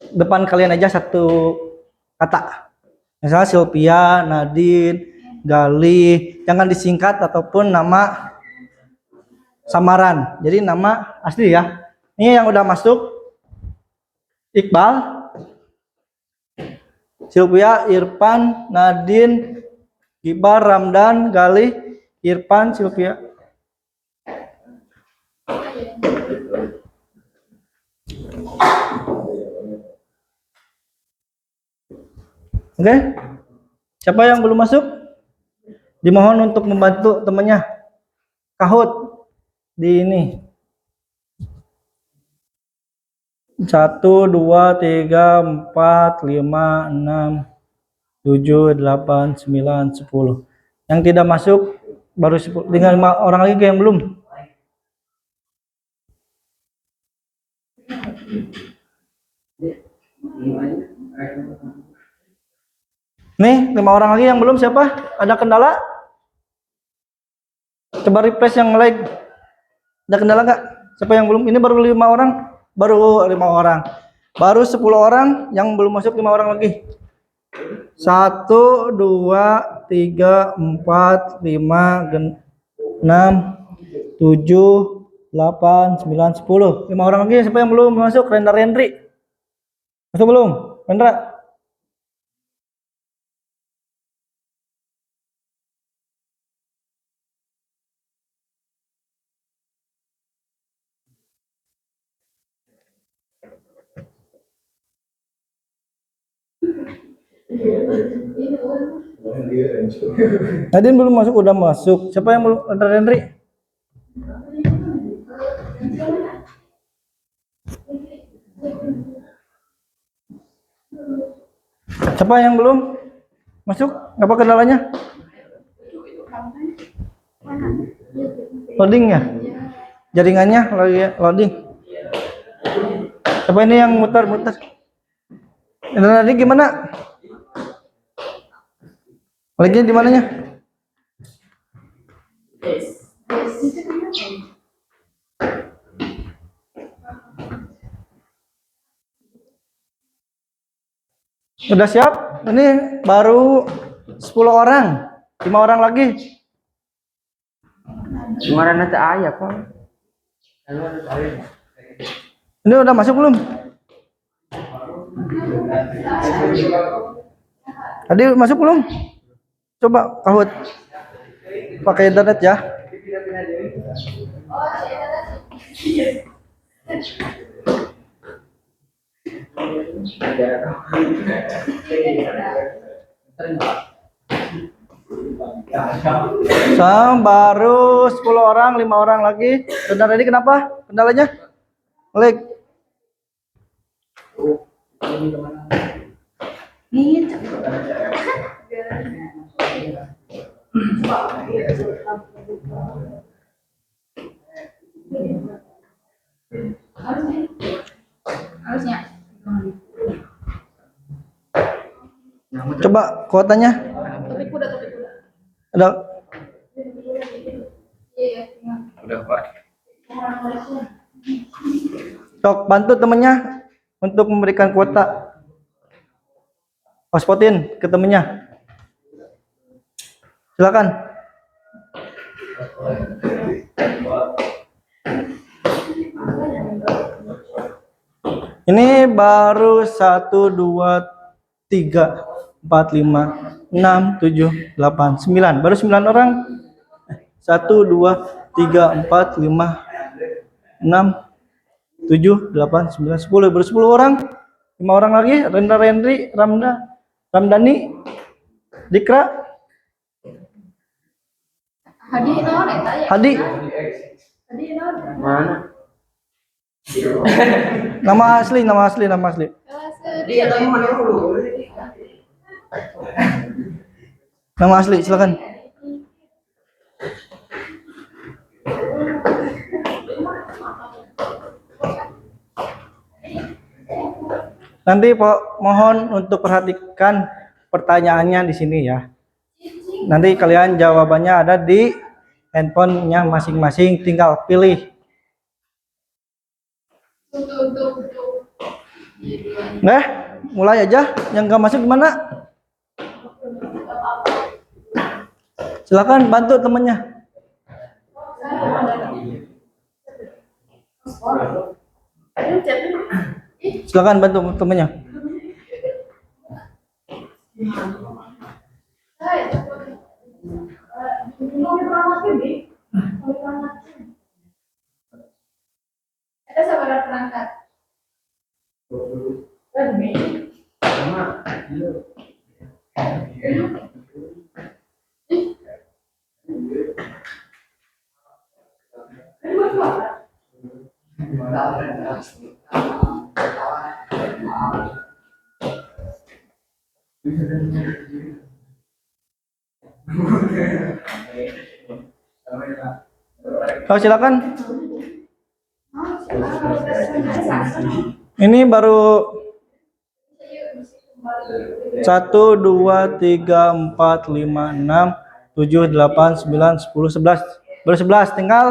depan kalian aja satu kata. Misalnya Sylvia, Nadine, Gali, jangan disingkat ataupun nama samaran. Jadi nama asli ya. Ini yang udah masuk Iqbal, Sylvia, Irfan, Nadine, Gibar, Ramdan, Gali, Irfan, Sylvia. Oke? Siapa yang belum masuk? Dimohon untuk membantu temannya. Kahoot di ini. 1, 2, 3, 4, 5, 6, 7, 8, 9, 10. Yang tidak masuk baru 10. Tinggal 5 orang lagi yang belum. Nih, 5 orang lagi yang belum siapa? Ada kendala? Coba refresh yang like. Ada kendala nggak? Siapa yang belum? Ini baru 5 orang. Baru 5 orang. Baru 10 orang yang belum masuk 5 orang lagi. 1, 2, 3, 4, 5, 6, 7, 8, 9, 10. 5 orang lagi. Siapa yang belum masuk? Rendra Rendri. Masuk belum? Rendra? Nadine belum masuk, udah masuk. Siapa yang belum? Rendra Rendri? Siapa yang belum masuk? Apa kendalanya? Loading ya? Jaringannya lagi loading. Siapa ini yang muter-muter? Tadi gimana? Lagi di mananya? Udah siap? Ini baru 10 orang. 5 orang lagi. Gimana nanti ayah kok? Ini udah masuk belum? Tadi masuk belum? Coba Kahoot. Pakai internet ya. Baru 10 orang, 5 orang lagi. Sudah tadi kenapa? Kendalanya? Lag. Harusnya. Coba kuotanya. Topik kuda. Ada. Iya. Udah, Pak. Sok bantu temennya untuk memberikan kuota. Hotpotin ke temennya. Silakan. Ini baru 1, 2, 3, 4, 5, 6, 7, 8, 9. Baru 9 orang. 1, 2, 3, 4, 5, 6, 7, 8, 9, 10. Baru 10 orang. 5 orang lagi. Rendra Rendri, Ramdhani, Dikra, Hadi naon eta ya? Hadi. Hadi naon? Mana? Nama asli. Kelas Dia tadi mana dulu? Nama asli, silakan. Nanti mohon untuk perhatikan pertanyaannya di sini ya. Nanti kalian jawabannya ada di handphonenya masing-masing, tinggal pilih. Nah, mulai aja. Yang nggak masuk gimana? Silakan bantu temennya. Silakan bantu temennya. Ada sabar perangkat. Oh, silakan. Ini baru 1, 2, 3, 4, 5, 6, 7, 8, 9, 10, 11. Baru 11, tinggal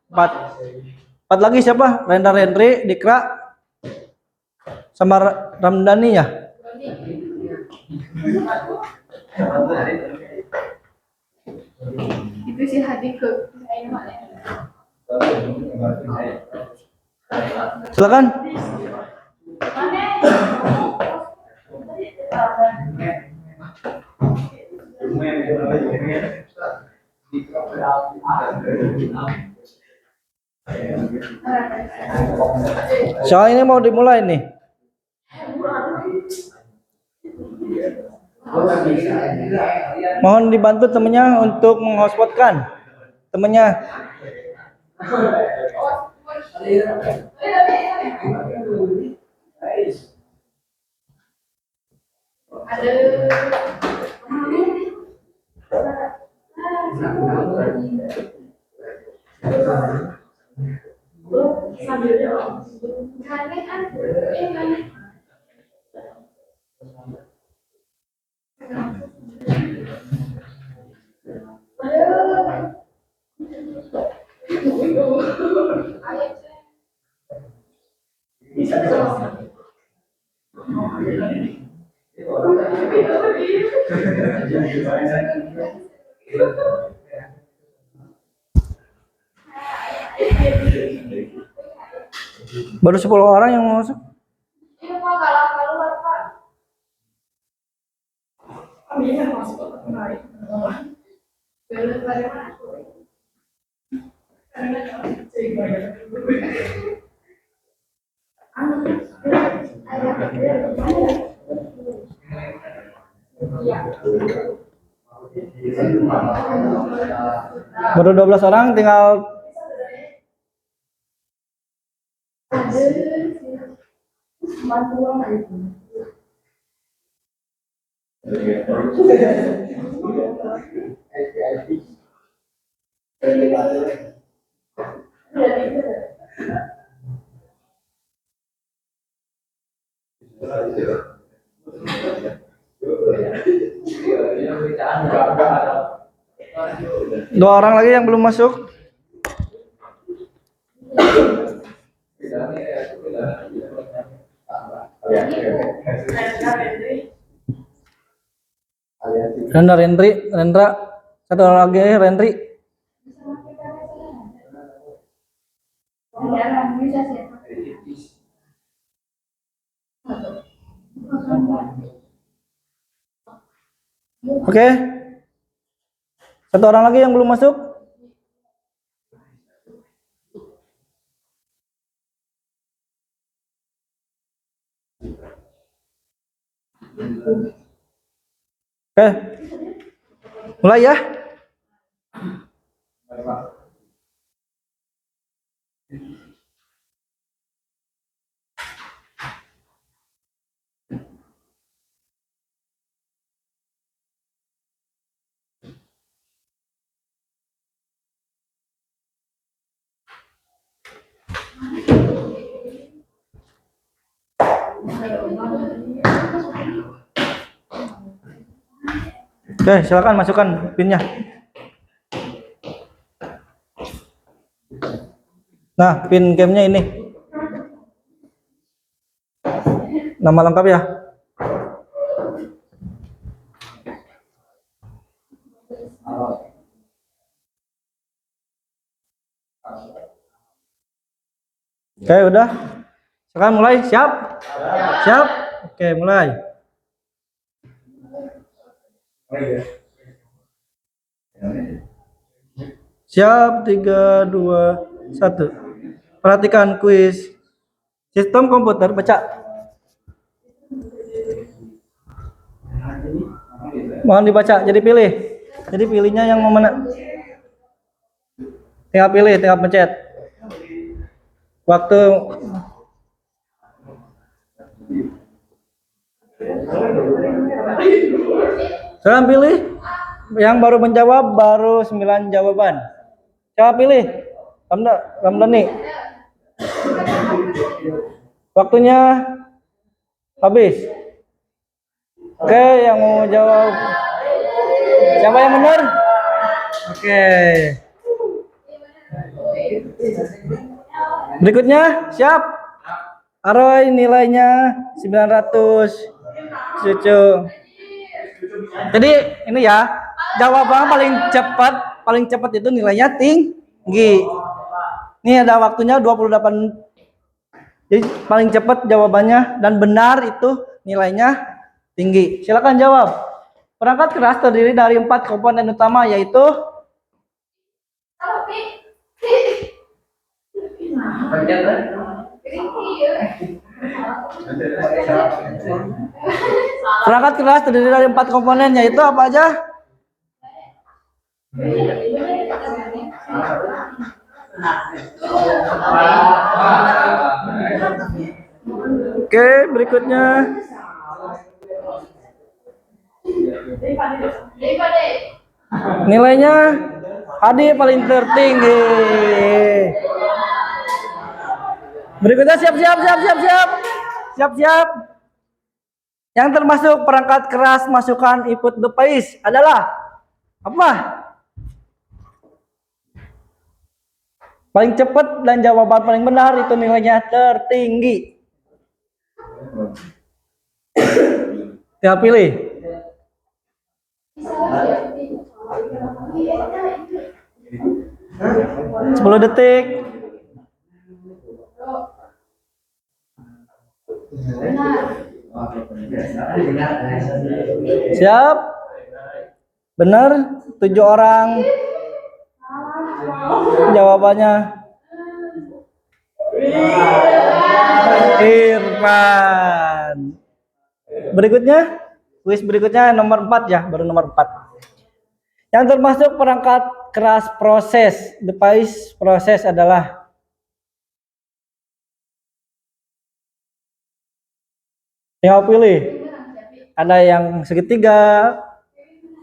4. 4 lagi siapa? Rendra Rendri, Dikra, sama Ramdhani ya? Itu si Hadi ke Silakan. Soal ini mau dimulai nih. Mohon dibantu temennya untuk menghotspotkan temennya. Baru 10 orang yang mau masuk. Iya Pak, kalah keluar Pak. Iya masuk. Belum pada masuk. Baru 12 orang, tinggal dua orang lagi yang belum masuk. Rendra, satu orang lagi Rendri. Bisa sih. Oke. Satu orang lagi yang belum masuk. Oke. Mulai ya. Oke, silakan masukkan pinnya. Nah, pin gamenya ini. Nama lengkap ya. Oke, udah. Sekarang mulai, siap? Siap? Oke, mulai. Siap, 3, 2, 1. Perhatikan kuis sistem komputer baca. Mohon dibaca, jadi pilih. Jadi pilihnya yang mau mana? Tinggal pilih, tinggal pencet. Waktu sekarang pilih. Yang baru menjawab baru 9 jawaban. Coba pilih. Ramdhani. Waktunya habis. Oke, yang mau jawab siapa yang benar? Oke. Berikutnya, siap? Aroy nilainya 900. Cucu. Jadi ini ya, jawaban paling cepat itu nilainya tinggi. Ini ada waktunya 28. Jadi paling cepat jawabannya dan benar itu nilainya tinggi. Silakan jawab. Perangkat keras terdiri dari 4 komponen utama yaitu perangkat keras terdiri dari 4 komponen yaitu apa aja? Oke, berikutnya. Nilainya HD paling tertinggi. Berikutnya siap. Yang termasuk perangkat keras masukan input device adalah apa? Paling cepat dan jawaban paling benar itu nilainya tertinggi. Tinggal pilih. Sepuluh detik. Siap? Benar? 7 orang. Jawabannya Irfan. Kuis berikutnya nomor 4 ya, baru nomor 4. Yang termasuk perangkat keras proses, device proses adalah tinggal pilih. Ada yang segitiga,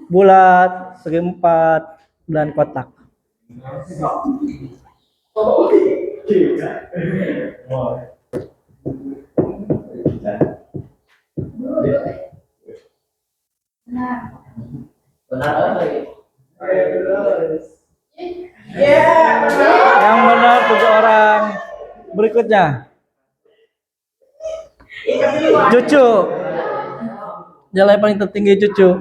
bulat, segi empat, dan kotak. Yang benar 7 orang. Berikutnya. Cucu. Nilai paling tertinggi cucu.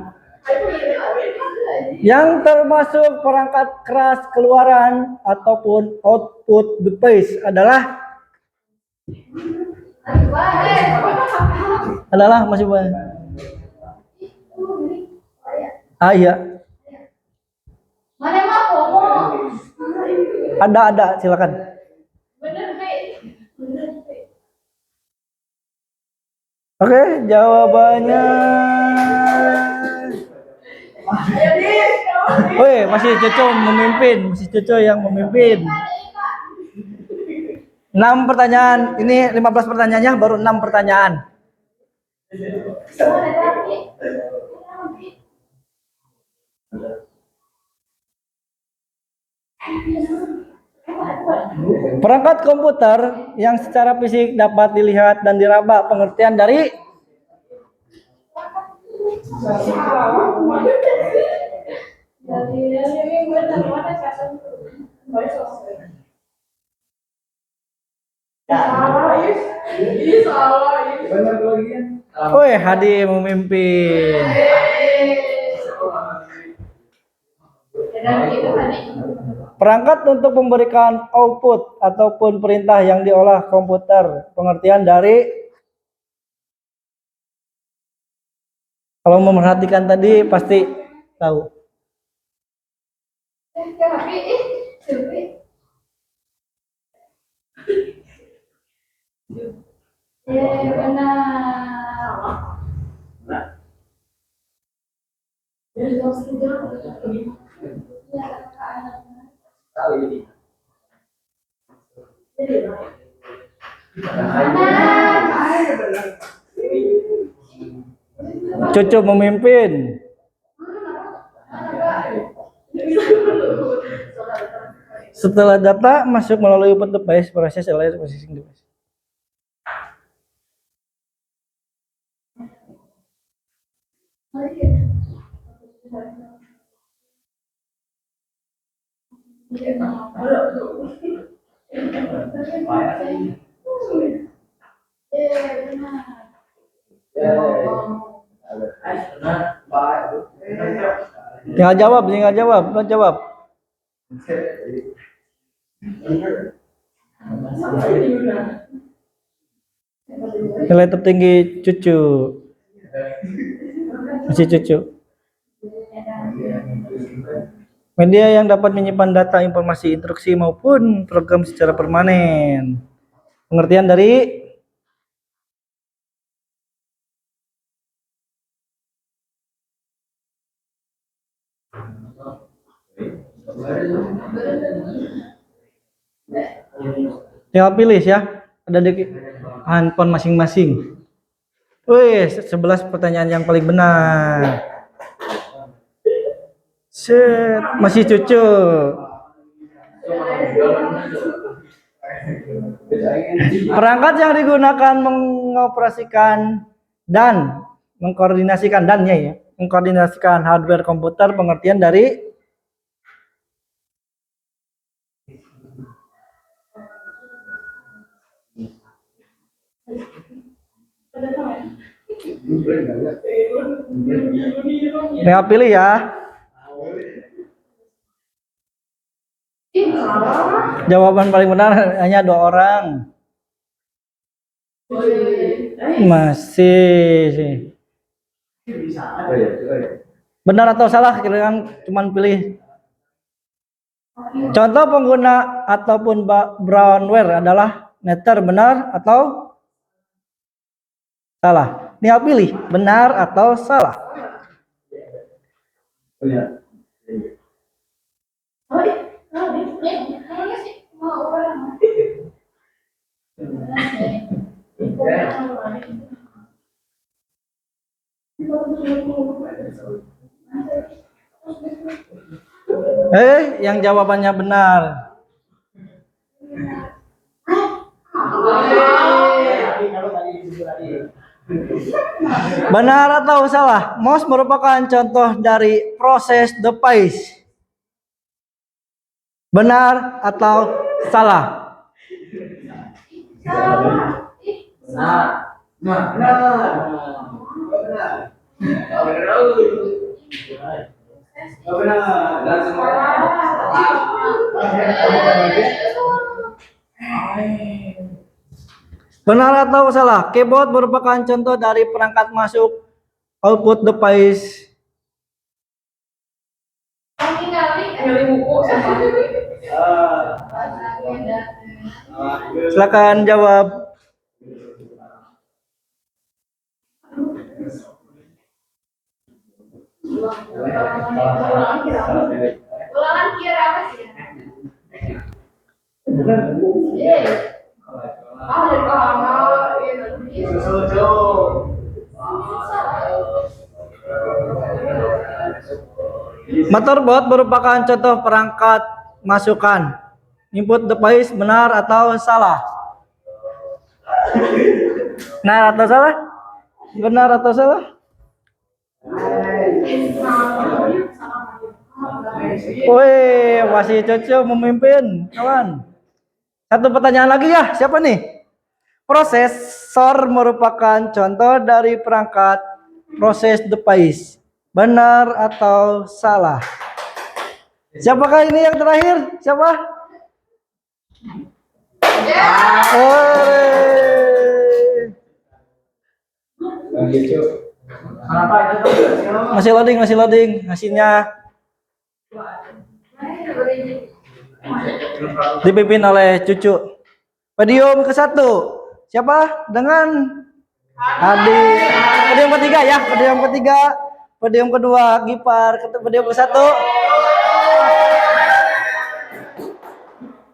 Yang termasuk perangkat keras keluaran ataupun output device adalah masih banyak. Ah iya. Mana mau ngomong? Ada silakan. Bener, Be. Bener, Be. Oke, jawabannya. Woi, masih Cucu memimpin, masih Cucu yang memimpin. 6 pertanyaan, ini 15 pertanyaannya baru 6 pertanyaan. Perangkat komputer yang secara fisik dapat dilihat dan diraba, pengertian dari Woi, Hadi memimpin. Perangkat untuk memberikan output ataupun perintah yang diolah komputer, pengertian dari kalau memperhatikan tadi pasti tahu. Cucu memimpin. Setelah data masuk melalui output device, proses oleh processing device. Tinggal jawab, lo jawab. Nilai tertinggi Cucu. Masih Cucu. Media yang dapat menyimpan data, informasi, instruksi maupun program secara permanen. Pengertian dari tinggal pilih ya. Ada di handphone masing-masing. Wih, 11 pertanyaan yang paling benar. Set, masih Cucu. Perangkat yang digunakan mengoperasikan dan mengkoordinasikan mengkoordinasikan hardware komputer, pengertian dari tinggal pilih ya. Jawaban paling benar hanya 2 orang. Masih. Benar atau salah, kira-kira cuman pilih. Contoh pengguna ataupun brownware adalah netter, benar atau salah? Tinggal pilih benar atau salah. Yang jawabannya benar. Benar atau salah? Mouse merupakan contoh dari proses device. Benar atau salah? Benar atau salah? Keyboard merupakan contoh dari perangkat masuk output device. Silakan jawab. Ulangan kira apa sih? Dari kamar. Motherboard merupakan contoh perangkat masukan. Input device benar atau salah? Benar atau salah? Benar atau salah? Woi, masih Coco memimpin, kawan. Satu pertanyaan lagi ya, siapa nih? Prosesor merupakan contoh dari perangkat proses device. Benar atau salah? Siapakah ini yang terakhir? Siapa? Masih loading hasilnya. Dipimpin oleh cucu. Podium ke-1. Siapa? Dengan Adi. Podium ketiga ya, podium ketiga. Podium kedua Gipar, podium ke-1.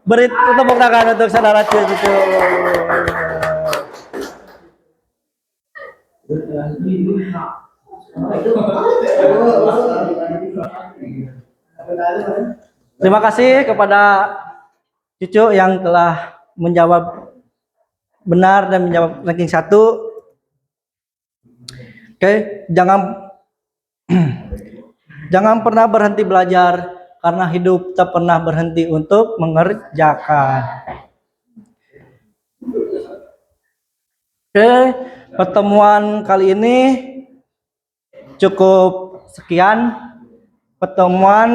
Beri tepuk tangan untuk saudara cucu. Terima kasih kepada cucu yang telah menjawab benar dan menjawab ranking 1. Oke, jangan pernah berhenti belajar karena hidup tak pernah berhenti untuk mengerjakan. Oke, pertemuan kali ini cukup sekian. Pertemuan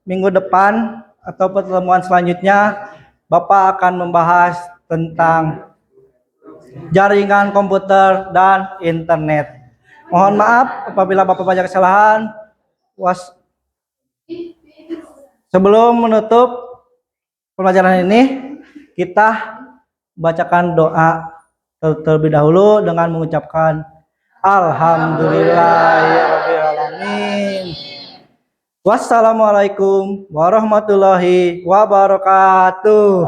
minggu depan atau pertemuan selanjutnya Bapak akan membahas tentang jaringan komputer dan internet. Mohon maaf apabila Bapak banyak kesalahan. Sebelum menutup pelajaran ini, kita bacakan doa terlebih dahulu dengan mengucapkan Alhamdulillahirabbil alamin. Wassalamualaikum warahmatullahi wabarakatuh.